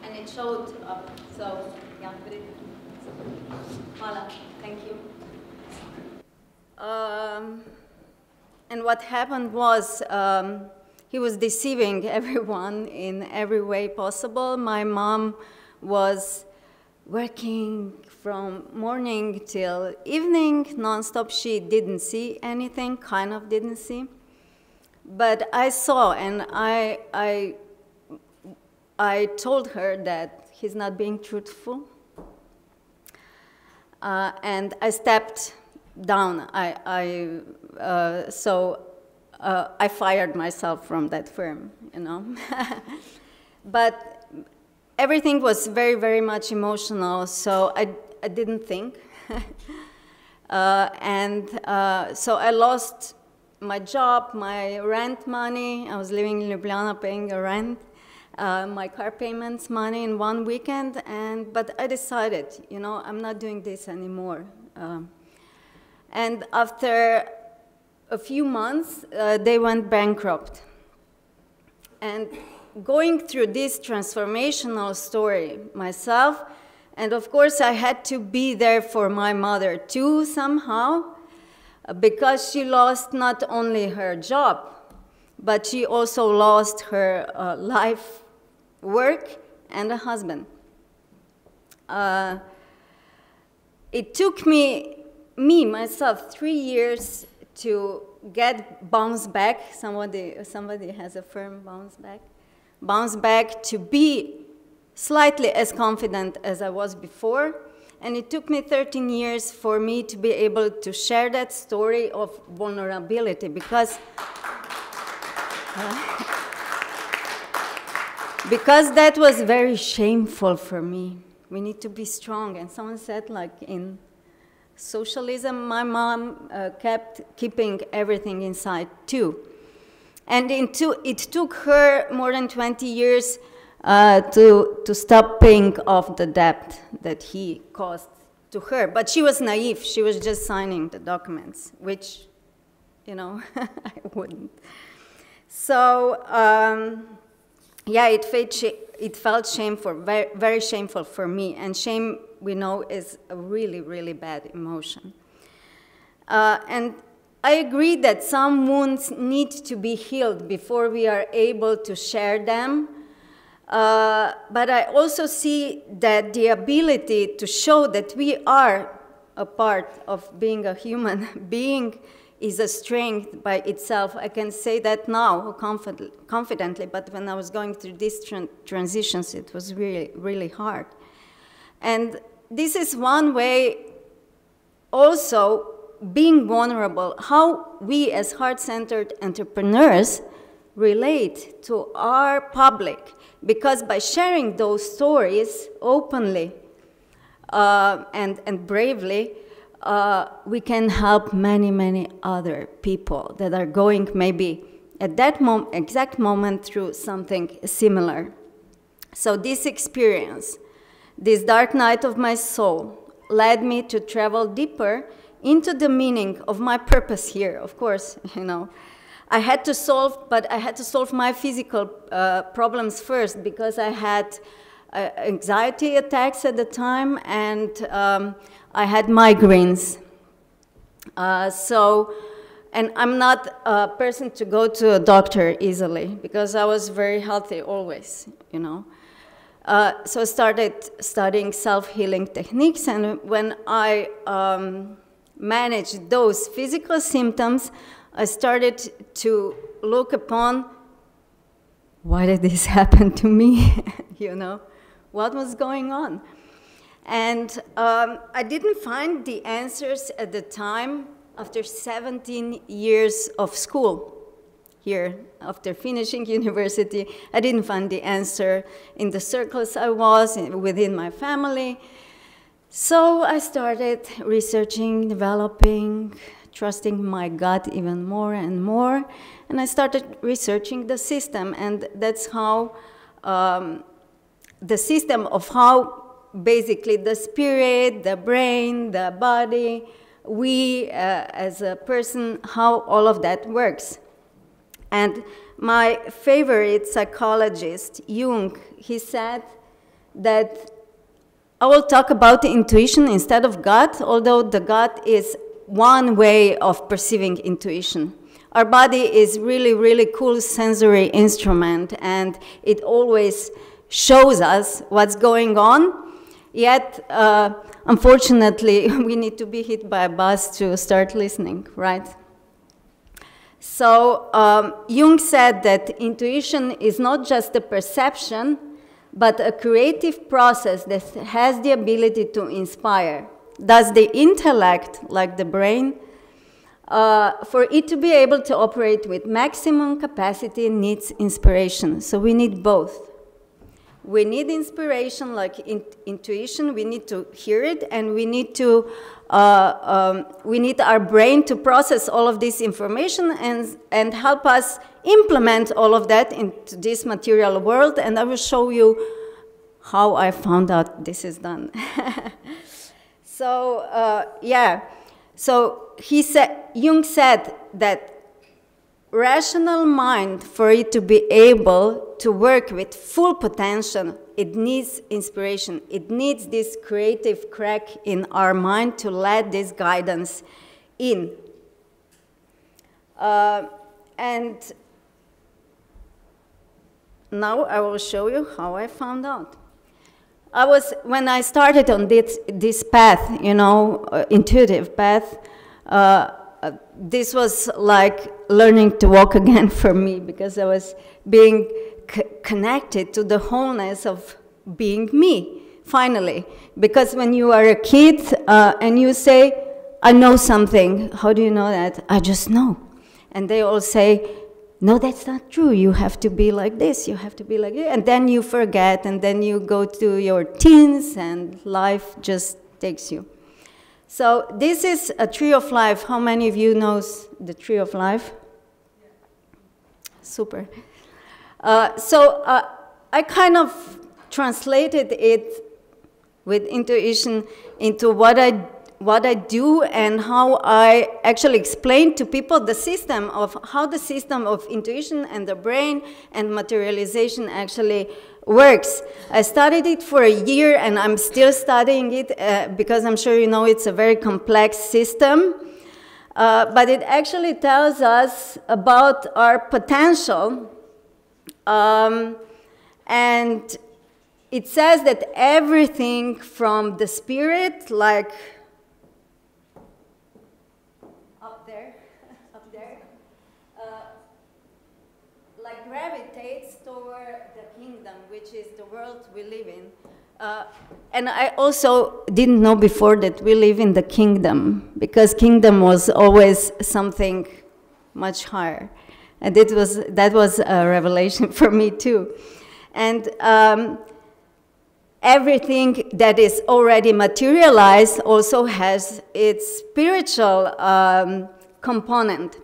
And it showed up. So, yeah, voila, thank you. And what happened was, he was deceiving everyone in every way possible. My mom was working from morning till evening, non-stop. She didn't see anything, kind of didn't see. But I saw, and I told her that he's not being truthful. And I stepped down. So I fired myself from that firm, you know. But everything was very, very much emotional, so I didn't think. So I lost my job, my rent money. I was living in Ljubljana paying a rent, my car payments money in one weekend, but I decided, you know, I'm not doing this anymore. And after a few months, they went bankrupt. And going through this transformational story myself, and of course I had to be there for my mother too somehow, because she lost not only her job, but she also lost her life, work, and a husband. It took myself 3 years to get bounce back. Somebody has a firm bounce back to be slightly as confident as I was before. And it took me 13 years for me to be able to share that story of vulnerability, because that was very shameful for me. We need to be strong. And someone said, like, in socialism, my mom kept keeping everything inside too. And it took her more than 20 years to stop paying off the debt that he caused to her. But she was naive. She was just signing the documents, which, you know, I wouldn't. So, yeah, it felt shameful, very, very shameful for me. And shame, we know, is a really, really bad emotion. And I agree that some wounds need to be healed before we are able to share them. But I also see that the ability to show that we are a part of being a human being is a strength by itself. I can say that now confidently, but when I was going through these transitions, it was really, really hard. And this is one way also being vulnerable, how we as heart-centered entrepreneurs relate to our public. Because by sharing those stories openly and bravely, we can help many, many other people that are going maybe at that exact moment through something similar. So this experience, this dark night of my soul, led me to travel deeper into the meaning of my purpose here. Of course, you know, I had to solve my physical problems first, because I had anxiety attacks at the time, and I had migraines. And I'm not a person to go to a doctor easily, because I was very healthy always, you know. So I started studying self-healing techniques, and when I managed those physical symptoms, I started to look upon, why did this happen to me? You know, what was going on? And I didn't find the answers at the time. After 17 years of school here, after finishing university, I didn't find the answer in the circles I was in, within my family. So I started researching, developing, trusting my gut even more and more, and I started researching the system, and that's how the system of how basically the spirit, the brain, the body, we as a person, how all of that works. And my favorite psychologist, Jung, he said that I will talk about the intuition instead of gut, although the gut is one way of perceiving intuition. Our body is really, really cool sensory instrument, and it always shows us what's going on. Yet, unfortunately, we need to be hit by a bus to start listening, right? So Jung said that intuition is not just a perception, but a creative process that has the ability to inspire. Thus, the intellect, like the brain, for it to be able to operate with maximum capacity, needs inspiration. So we need both. We need inspiration, like intuition. We need to hear it, and we need to we need our brain to process all of this information and help us implement all of that into this material world. And I will show you how I found out this is done. So yeah, so Jung said that rational mind, for it to be able to work with full potential, it needs inspiration. It needs this creative crack in our mind to let this guidance in. And now I will show you how I found out. When I started on this path, you know, intuitive path, this was like learning to walk again for me, because I was being connected to the wholeness of being me, finally. Because when you are a kid and you say, I know something, how do you know that? I just know. And they all say, no, that's not true. You have to be like this, you have to be like this. And then you forget, and then you go to your teens, and life just takes you. So this is a tree of life. How many of you knows the tree of life? Yeah. Super. So I kind of translated it with intuition into what I do and how I actually explain to people the system of how the system of intuition and the brain and materialization actually works. I studied it for a year, and I'm still studying it because I'm sure you know it's a very complex system. But it actually tells us about our potential. And it says that everything from the spirit, like up there, like gravitates toward the kingdom, which is the world we live in. And I also didn't know before that we live in the kingdom, because kingdom was always something much higher. And that was a revelation for me too. And everything that is already materialized also has its spiritual component.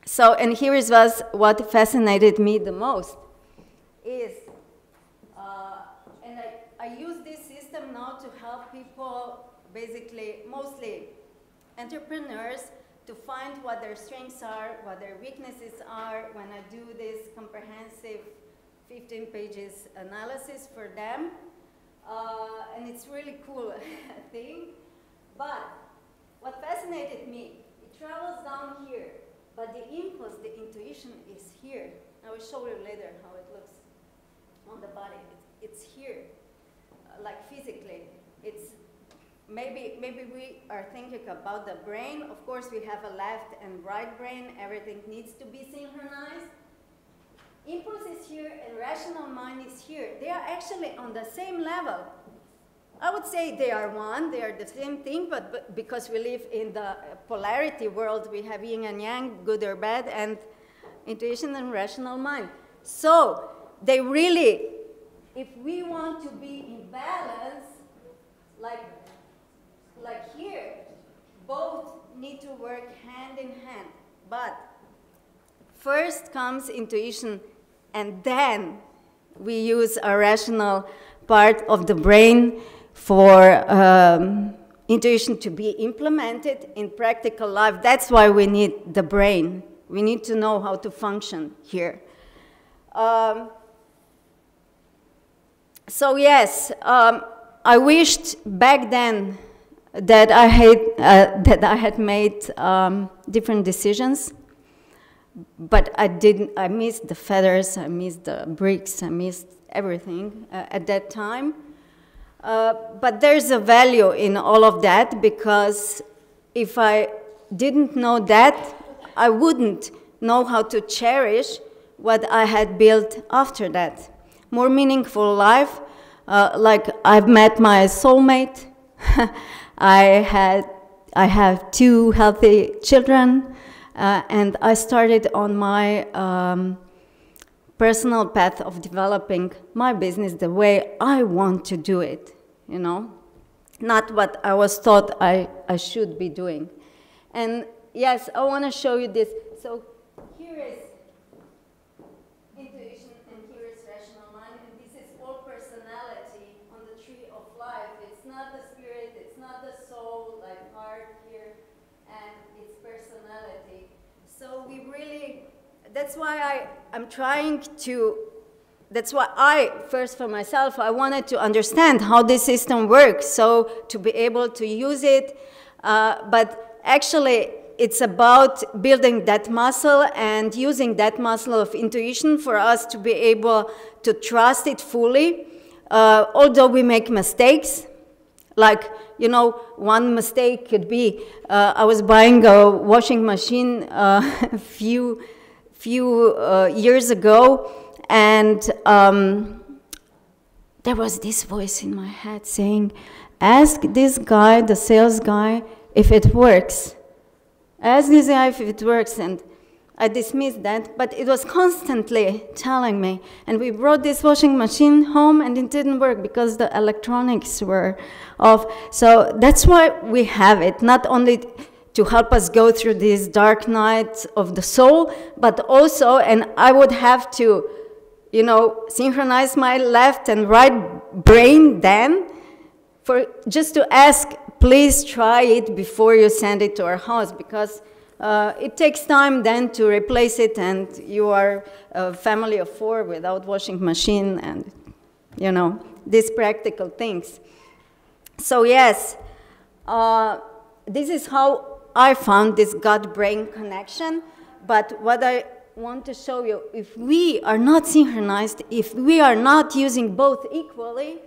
So, and here is what fascinated me the most is, and I use this system now to help people, basically, mostly entrepreneurs, to find what their strengths are, what their weaknesses are, when I do this comprehensive 15 pages analysis for them. And it's really cool thing. But what fascinated me, it travels down here, but the impulse, the intuition is here. I will show you later how it looks on the body. It's here, like physically. It's maybe we are thinking about the brain. Of course, we have a left and right brain. Everything needs to be synchronized. Impulse is here and rational mind is here. They are actually on the same level. I would say they are one, they are the same thing, but because we live in the polarity world, we have yin and yang, good or bad, and intuition and rational mind. So they really, if we want to be in balance, like here, both need to work hand in hand. But first comes intuition, and then we use our rational part of the brain for intuition to be implemented in practical life. That's why we need the brain. We need to know how to function here. So yes, I wished back then that I had made different decisions, but I didn't. I missed the feathers, I missed the bricks, I missed everything at that time. But there's a value in all of that, because if I didn't know that, I wouldn't know how to cherish what I had built after that. More meaningful life, like I've met my soulmate, I have 2 healthy children, and I started on my personal path of developing my business the way I want to do it, you know, not what I was taught I should be doing. And yes, I want to show you this. So here is intuition and here is rational mind, and this is all personality on the tree of life. It's not the spirit, it's not the soul, like heart here, and it's personality. So we really, that's why I'm trying to, that's why first for myself, I wanted to understand how this system works, so to be able to use it, but actually it's about building that muscle and using that muscle of intuition for us to be able to trust it fully, although we make mistakes. Like, you know, one mistake could be, I was buying a washing machine a few years ago, and there was this voice in my head saying, ask this guy, the sales guy, if it works. Ask this guy if it works. And I dismissed that, but it was constantly telling me. And we brought this washing machine home, and it didn't work because the electronics were off. So that's why we have it, not only to help us go through these dark nights of the soul, but also, and I would have to, you know, synchronize my left and right brain then, for just to ask, please try it before you send it to our house, because it takes time then to replace it, and you are a family of 4 without washing machine, and, you know, these practical things. So yes, this is how I found this gut-brain connection, but what I want to show you, if we are not synchronized, if we are not using both equally,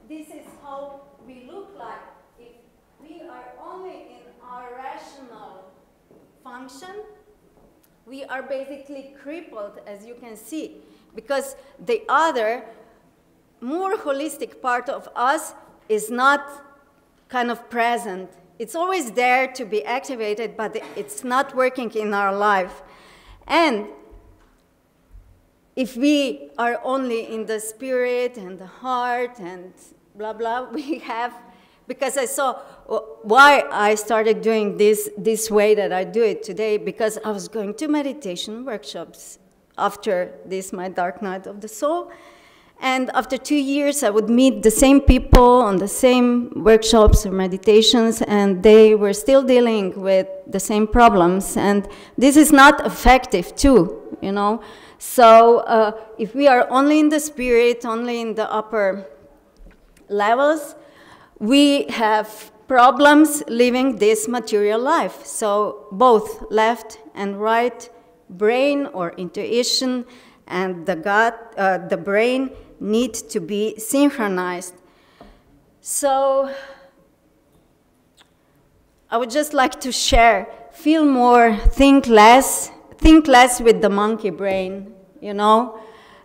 this is how we look like. If we are only in our rational function, we are basically crippled, as you can see, because the other, more holistic part of us is not kind of present. It's always there to be activated, but it's not working in our life. And if we are only in the spirit and the heart and blah, blah, we have, because I saw why I started doing this way that I do it today, because I was going to meditation workshops after this, my dark night of the soul. And after 2 years, I would meet the same people on the same workshops or meditations, and they were still dealing with the same problems. And this is not effective too, you know. So if we are only in the spirit, only in the upper levels, we have problems living this material life. So both left and right brain or intuition and the gut, the brain, need to be synchronized. So I would just like to share, feel more, think less with the monkey brain, you know,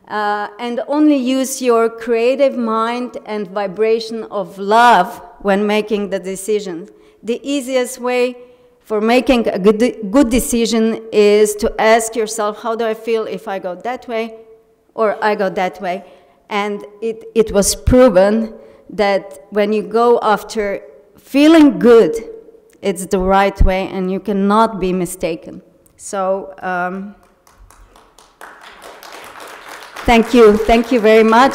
and only use your creative mind and vibration of love when making the decision. The easiest way for making a good decision is to ask yourself, how do I feel if I go that way or I go that way? And it was proven that when you go after feeling good, it's the right way, and you cannot be mistaken. So thank you very much.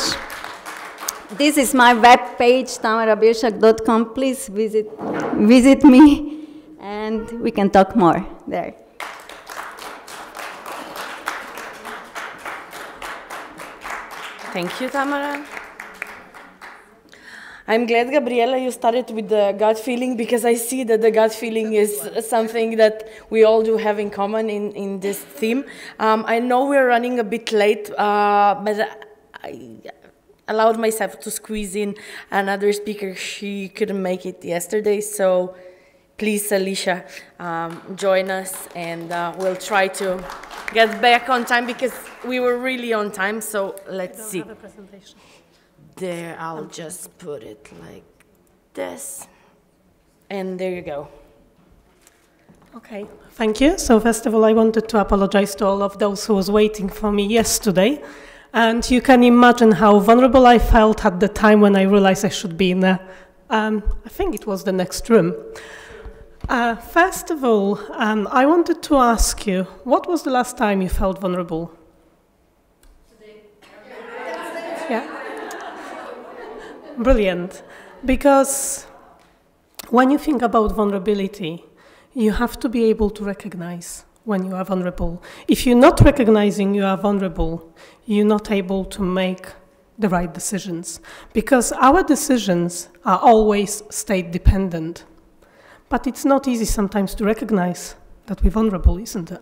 This is my web page, tamarabilshak.com. Please visit me, and we can talk more there. Thank you, Tamara. I'm glad, Gabriela, you started with the gut feeling, because I see that the gut feeling is something that we all do have in common in this theme. I know we're running a bit late, but allowed myself to squeeze in another speaker. She couldn't make it yesterday, so please, Alicia, join us, and we'll try to get back on time because we were really on time. So let's see. Have a presentation. There, I'll just put it like this, and there you go. Okay, thank you. So first of all, I wanted to apologize to all of those who was waiting for me yesterday. And you can imagine how vulnerable I felt at the time when I realized I should be in the, I think it was the next room. First of all, I wanted to ask you, what was the last time you felt vulnerable? Today. Yeah? Brilliant. Because when you think about vulnerability, you have to be able to recognize when you are vulnerable. If you're not recognizing you are vulnerable, you're not able to make the right decisions. Because our decisions are always state dependent. But it's not easy sometimes to recognize that we're vulnerable, isn't it?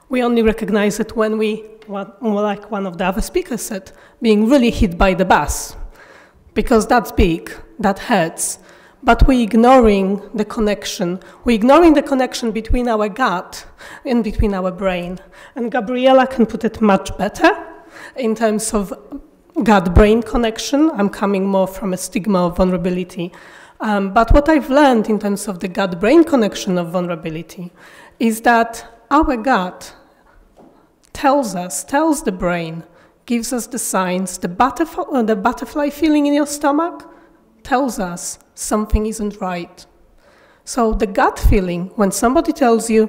We only recognize it when we, like one of the other speakers said, being really hit by the bus. Because that's big, that hurts. But we're ignoring the connection. We're ignoring the connection between our gut and between our brain. And Gabriela can put it much better in terms of gut-brain connection. I'm coming more from a stigma of vulnerability. But what I've learned in terms of the gut-brain connection of vulnerability is that our gut tells the brain, gives us the signs, the butterfly feeling in your stomach tells us something isn't right. So the gut feeling, when somebody tells you,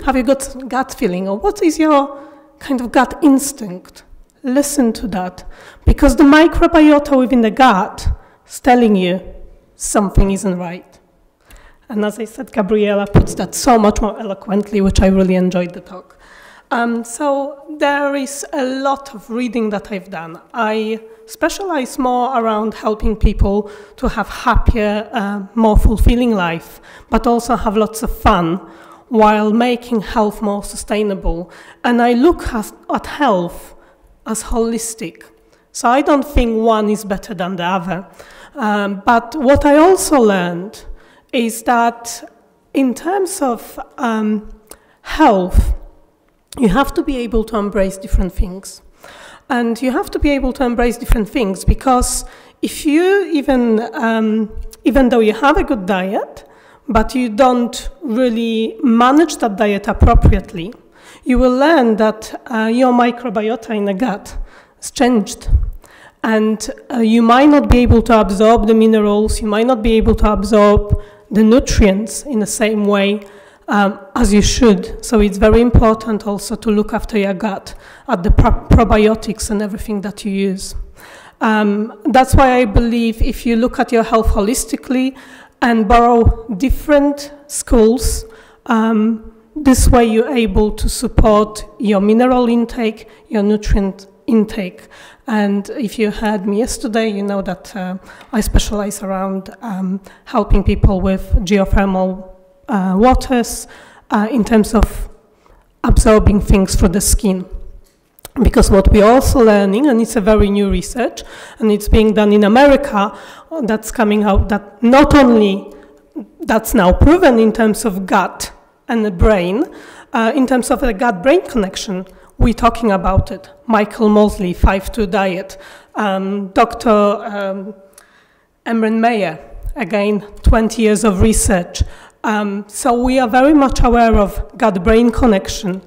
have you got gut feeling, or what is your kind of gut instinct? Listen to that, because the microbiota within the gut is telling you something isn't right. And as I said, Gabriela puts that so much more eloquently, which I really enjoyed the talk. So there is a lot of reading that I've done. I specialize more around helping people to have happier, more fulfilling life, but also have lots of fun while making health more sustainable. And I look at health as holistic. So I don't think one is better than the other. But what I also learned is that in terms of health, you have to be able to embrace different things. And you have to be able to embrace different things because if you even though you have a good diet, but you don't really manage that diet appropriately, you will learn that your microbiota in the gut has changed. And you might not be able to absorb the minerals, you might not be able to absorb the nutrients in the same way as you should. So it's very important also to look after your gut, at the probiotics and everything that you use. That's why I believe if you look at your health holistically and borrow different schools, this way you're able to support your mineral intake, your nutrient intake. And if you heard me yesterday, you know that I specialize around helping people with geothermal waters in terms of absorbing things through the skin. Because what we're also learning, and it's a very new research, and it's being done in America, that's coming out that not only that's now proven in terms of gut and the brain, in terms of the gut-brain connection, we're talking about it. Michael Mosley, 5-2 diet, Dr. Emren Meyer, again, 20 years of research. So we are very much aware of gut-brain connection.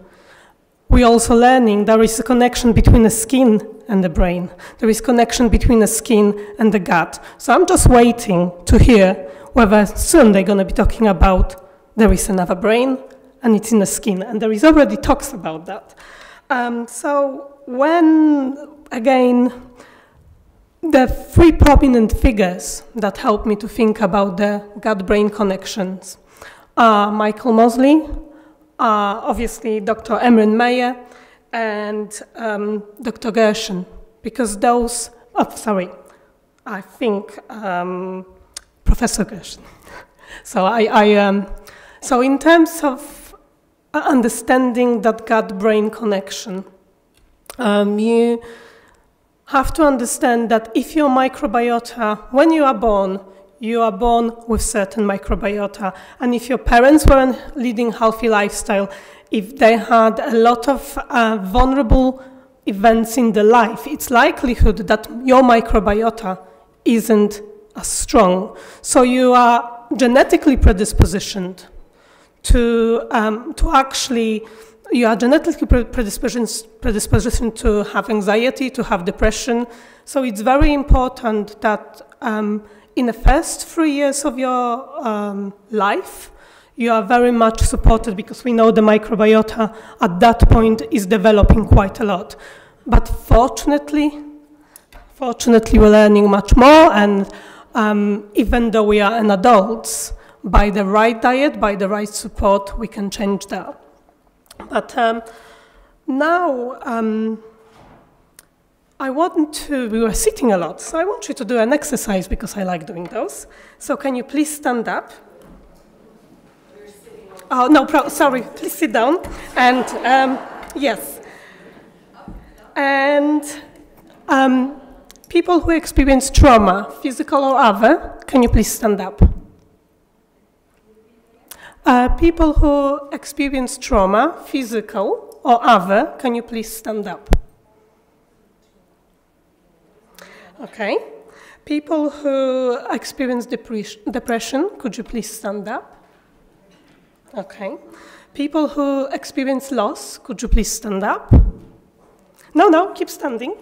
We're also learning there is a connection between the skin and the brain. There is connection between the skin and the gut. So I'm just waiting to hear whether soon they're going to be talking about there is another brain and it's in the skin. And there is already talks about that. So when, again, the three prominent figures that help me to think about the gut-brain connections are Michael Mosley, obviously Dr. Emren Meyer, and Dr. Gershon, because those, I think Professor Gershon. So so in terms of understanding that gut-brain connection, you have to understand that if your microbiota, when you are born with certain microbiota. And if your parents weren't leading healthy lifestyle, if they had a lot of vulnerable events in their life, it's likelihood that your microbiota isn't as strong. So you are genetically predispositioned to actually, you are genetically predispositioned to have anxiety, to have depression. So it's very important that in the first 3 years of your life, you are very much supported, because we know the microbiota at that point is developing quite a lot. But fortunately, we're learning much more, and even though we are an adults, by the right diet, by the right support, we can change that. But now, we were sitting a lot, so I want you to do an exercise, because I like doing those. So can you please stand up? Oh, no, sorry, please sit down. And yes. And people who experience trauma, physical or other, can you please stand up? People who experience trauma, physical or other, can you please stand up? Okay. People who experience depression, could you please stand up? Okay. People who experience loss, could you please stand up? No, keep standing.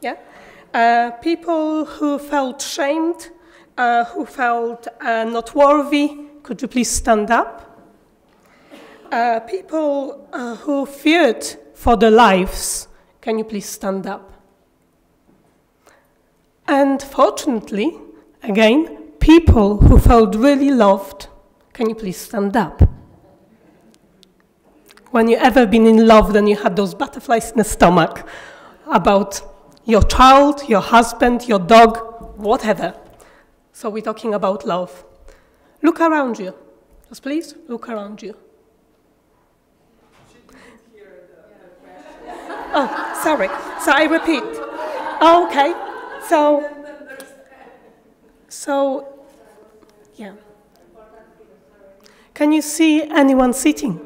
Yeah. People who felt shamed, who felt not worthy, could you please stand up? People who feared for their lives, can you please stand up? And fortunately, again, people who felt really loved, can you please stand up? When you ever been in love, then you had those butterflies in the stomach about your child, your husband, your dog, whatever. So we're talking about love. Look around you. Just please look around you. Oh, sorry. So I repeat. Oh, okay. So, yeah. Can you see anyone sitting?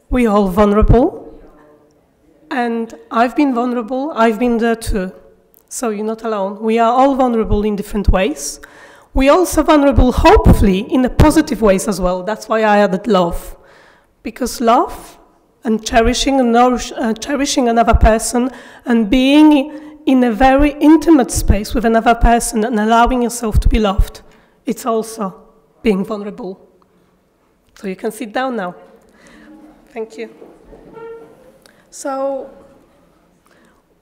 We're all vulnerable, and I've been vulnerable, I've been there too. So you're not alone. We are all vulnerable in different ways. We're also vulnerable, hopefully, in the positive ways as well. That's why I added love. Because love and cherishing another person and being in a very intimate space with another person and allowing yourself to be loved, it's also being vulnerable. So you can sit down now. Thank you. So,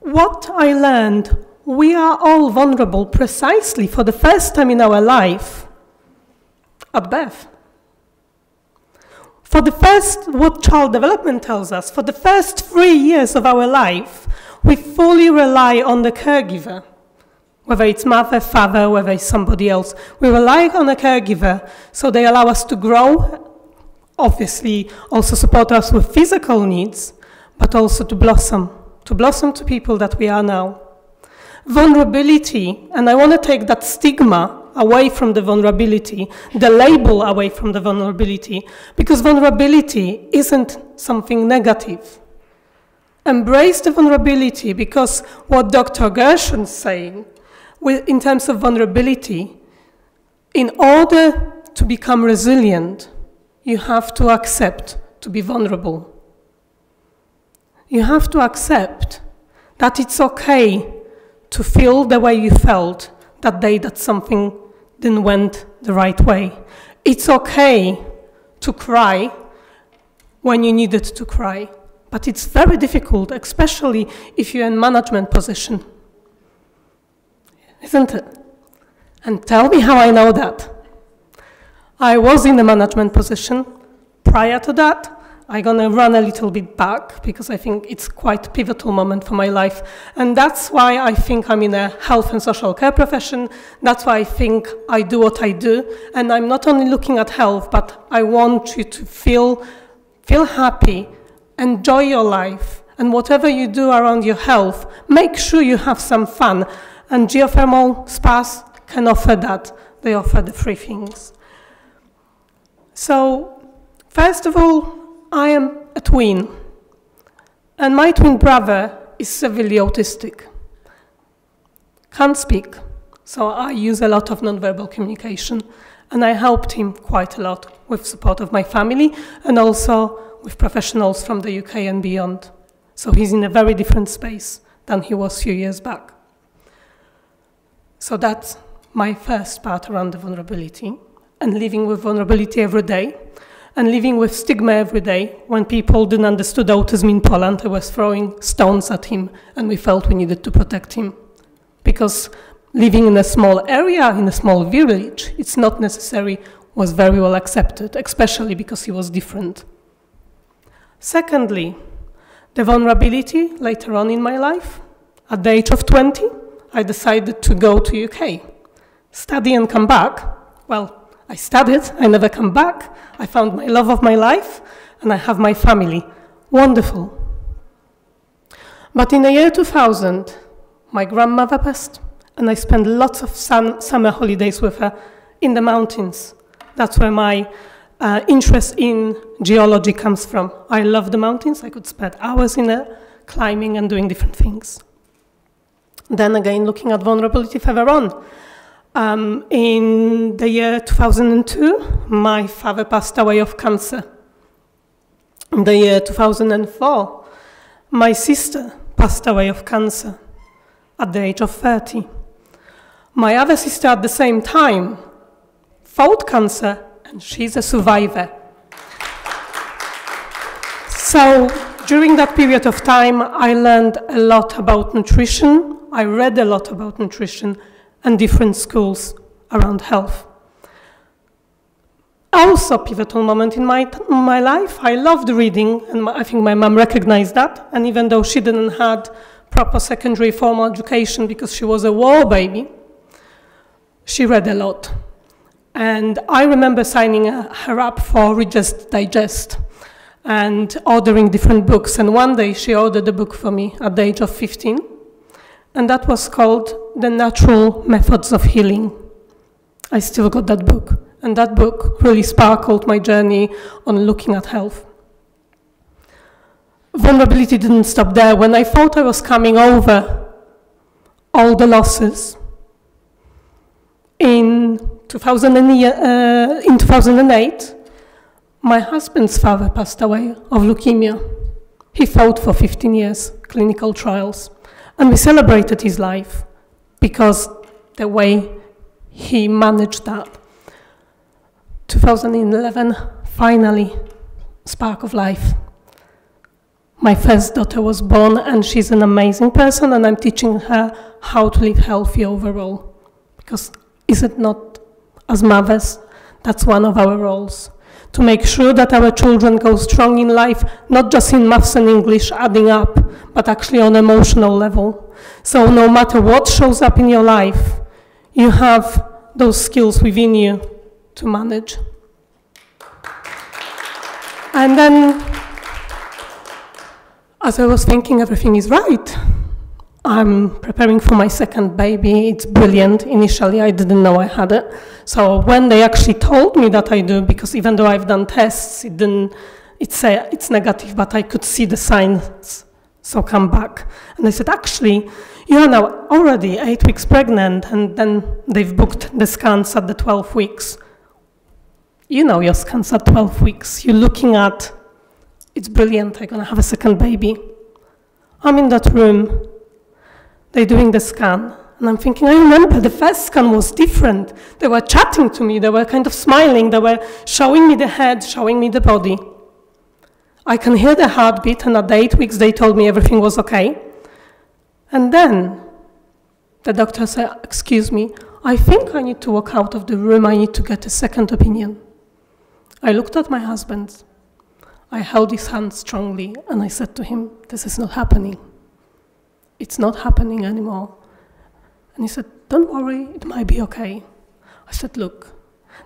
what I learned, we are all vulnerable precisely for the first time in our life at birth. For the first, what child development tells us, for the first 3 years of our life, we fully rely on the caregiver. Whether it's mother, father, whether it's somebody else, we rely on a caregiver, so they allow us to grow, obviously also support us with physical needs, but also to blossom to people that we are now. Vulnerability, and I want to take that stigma away from the vulnerability, the label away from the vulnerability, because vulnerability isn't something negative. Embrace the vulnerability, because what Dr. Gershon's saying, in terms of vulnerability, in order to become resilient, you have to accept to be vulnerable. You have to accept that it's okay to feel the way you felt that day that something didn't went the right way. It's okay to cry when you needed to cry, but it's very difficult, especially if you're in management position. Isn't it? And tell me how I know that. I was in a management position. Prior to that, I'm going to run a little bit back because I think it's quite a pivotal moment for my life. And that's why I think I'm in a health and social care profession. That's why I think I do what I do. And I'm not only looking at health, but I want you to feel happy, enjoy your life, And whatever you do around your health, make sure you have some fun. And geothermal spas can offer that. They offer the three things. So, first of all, I am a twin. And my twin brother is severely autistic. Can't speak. So I use a lot of nonverbal communication. And I helped him quite a lot with support of my family and also with professionals from the UK and beyond. So he's in a very different space than he was a few years back. So that's my first part around the vulnerability, and living with vulnerability every day, and living with stigma every day. When people didn't understand autism in Poland, I was throwing stones at him, and we felt we needed to protect him. Because living in a small area, in a small village, it's not necessary, was very well accepted, especially because he was different. Secondly, the vulnerability later on in my life. At the age of 20, I decided to go to UK, study and come back. Well, I studied, I never come back. I found my love of my life, and I have my family. Wonderful. But in the year 2000, my grandmother passed, and I spent lots of summer holidays with her in the mountains. That's where my interest in geology comes from. I love the mountains. I could spend hours in there climbing and doing different things. Then again, looking at vulnerability further on. In the year 2002, my father passed away of cancer. In the year 2004, my sister passed away of cancer at the age of 30. My other sister at the same time fought cancer, and she's a survivor. So during that period of time, I learned a lot about nutrition. I read a lot about nutrition and different schools around health. Also, pivotal moment in my life, I loved reading, and I think my mom recognized that. And even though she didn't have proper secondary formal education because she was a war baby, she read a lot. And I remember signing her up for Reader's Digest and ordering different books. And one day she ordered a book for me at the age of 15. And that was called The Natural Methods of Healing. I still got that book. And that book really sparkled my journey on looking at health. Vulnerability didn't stop there. When I thought I was coming over all the losses, in 2008, my husband's father passed away of leukemia. He fought for 15 years, clinical trials, and we celebrated his life because the way he managed that. 2011, finally, spark of life. My first daughter was born, and she's an amazing person, and I'm teaching her how to live healthy overall. Because is it not, as mothers, that's one of our roles, to make sure that our children go strong in life, not just in maths and English adding up, but actually on emotional level. So no matter what shows up in your life, you have those skills within you to manage. And then, as I was thinking everything is right, I'm preparing for my second baby. It's brilliant. Initially, I didn't know I had it. So when they actually told me that I do, because even though I've done tests, it's negative, but I could see the signs, so come back. And I said, actually, you are now already 8 weeks pregnant, and then they've booked the scans at the 12 weeks. You know your scans at 12 weeks. You're looking at, it's brilliant, I'm gonna have a second baby. I'm in that room. They're doing the scan, and I'm thinking, I remember the first scan was different. They were chatting to me, they were kind of smiling, they were showing me the head, showing me the body. I can hear the heartbeat, and at the 8 weeks they told me everything was okay. And then the doctor said, excuse me, I think I need to walk out of the room, I need to get a second opinion. I looked at my husband, I held his hand strongly, and I said to him, this is not happening. It's not happening anymore. And he said, don't worry, it might be okay. I said, look,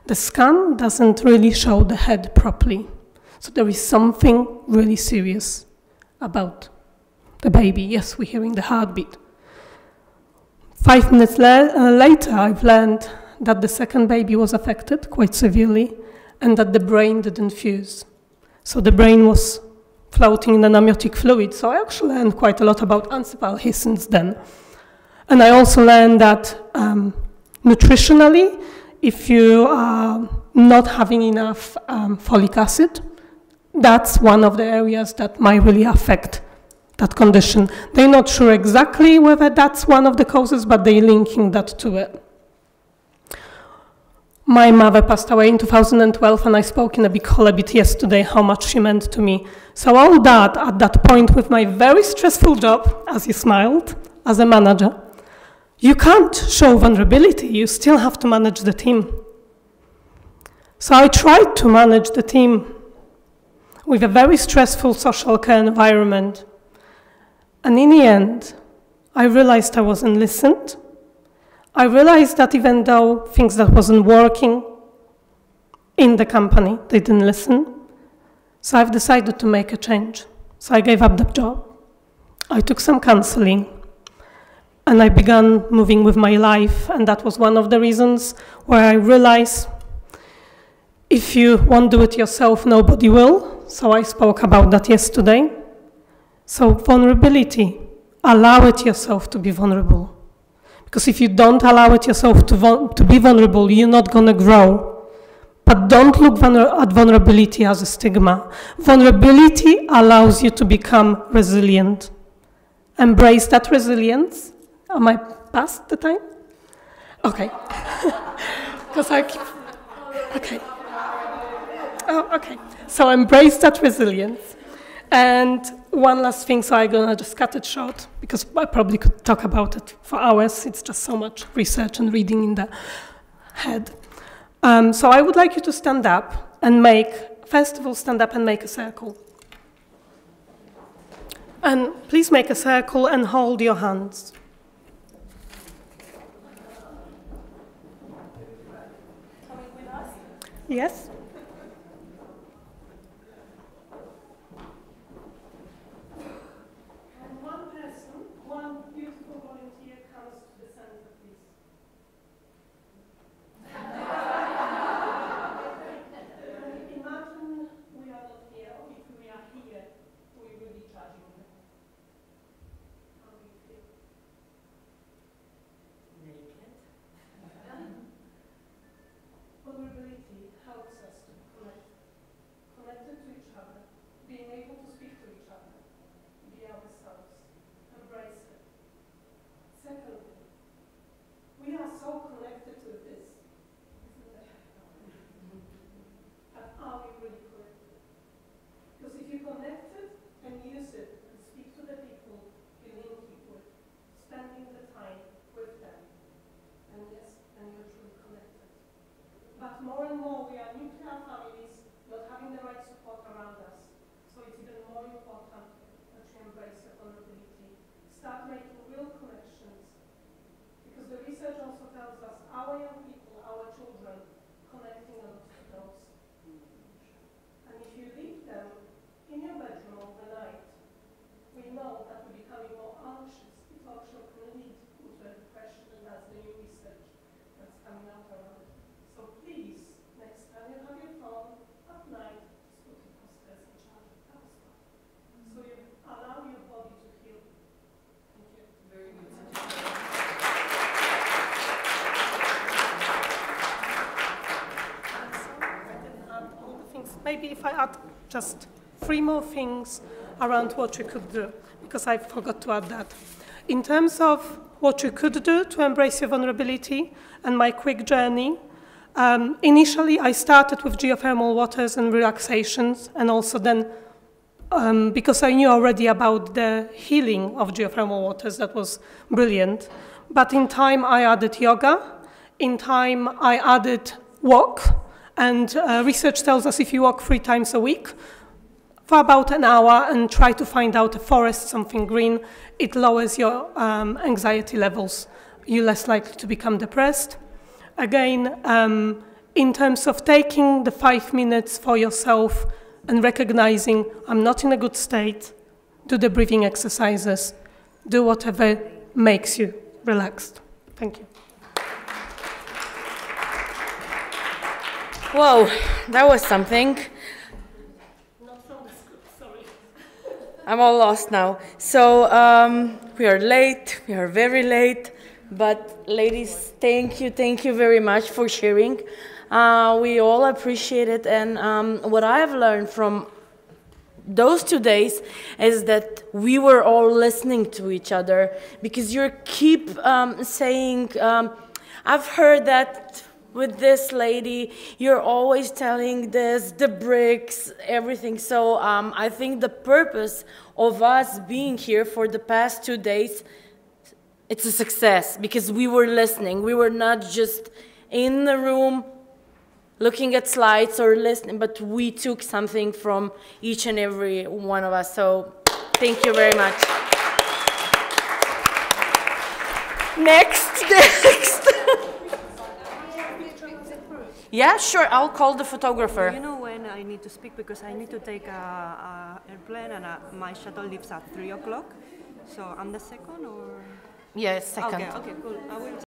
the scan doesn't really show the head properly. So there is something really serious about the baby. Yes, we're hearing the heartbeat. 5 minutes later, I've learned that the second baby was affected quite severely and that the brain didn't fuse. So the brain was floating in an amniotic fluid. So I actually learned quite a lot about encephalopathy since then. And I also learned that nutritionally, if you are not having enough folic acid, that's one of the areas that might really affect that condition. They're not sure exactly whether that's one of the causes, but they're linking that to it. My mother passed away in 2012, and I spoke in a big hall a bit yesterday how much she meant to me. So all that, at that point, with my very stressful job, as you smiled, as a manager, you can't show vulnerability. You still have to manage the team. So I tried to manage the team with a very stressful social care environment. And in the end, I realized I wasn't listened. I realized that even though things that wasn't working in the company, they didn't listen. So I've decided to make a change. So I gave up the job. I took some counseling. And I began moving with my life. And that was one of the reasons where I realized if you won't do it yourself, nobody will. So I spoke about that yesterday. So vulnerability, allow it yourself to be vulnerable. Because if you don't allow it yourself to be vulnerable, you're not going to grow. But don't look at vulnerability as a stigma. Vulnerability allows you to become resilient. Embrace that resilience. Am I past the time? Okay. Because I keep... Okay. Oh, okay. So embrace that resilience. And one last thing, so I'm going to just cut it short, because I probably could talk about it for hours. It's just so much research and reading in the head. So I would like you to stand up and first of all, stand up and make a circle. And please make a circle and hold your hands. Coming with us? Yes. Vulnerability helps us to connect, connected to each other, being able to speak to each other, be ourselves, embrace it. Secondly, we are so connected to this, isn't it? But are we really connected? Because if you connect it and use it and speak to the people you're linking with, spending the time with them, and yes, and you're truly connected. But more and more, we are nuclear families, not having the right support around us. So it's even more important that you embrace your vulnerability. Start making real connections. Because the research also tells us our young people, our children, connecting a lot to those. And if you leave them in your bedroom overnight, we know that we're becoming more anxious. It also can lead into a depression, and that's the new research that's coming out around it. So please, next time you have your phone at night, just put it on stress and charge it. So you allow your body to heal. Thank you. Very good. All the things. Maybe if I add just 3 more things around what you could do, because I forgot to add that. In terms of what you could do to embrace your vulnerability and my quick journey, initially, I started with geothermal waters and relaxations, and also then, because I knew already about the healing of geothermal waters, that was brilliant. But in time, I added yoga. In time, I added walk. And research tells us if you walk 3 times a week for about an hour and try to find out a forest, something green, it lowers your anxiety levels. You're less likely to become depressed. Again, in terms of taking the 5 minutes for yourself and recognizing I'm not in a good state, do the breathing exercises, do whatever makes you relaxed. Thank you. Whoa, that was something. I'm all lost now. So we are late, we are very late, but ladies, thank you very much for sharing. We all appreciate it, and what I have learned from those 2 days is that we were all listening to each other, because you keep saying, I've heard that with this lady, you're always telling this, the bricks, everything. So I think the purpose of us being here for the past 2 days, it's a success, because we were listening. We were not just in the room looking at slides or listening, but we took something from each and every one of us. So thank you very much. Next. Yeah, sure, I'll call the photographer. Do you know when I need to speak? Because I need to take a airplane, and my shuttle leaves at 3 o'clock. So I'm the second, or? Yes, second. Okay, cool. I will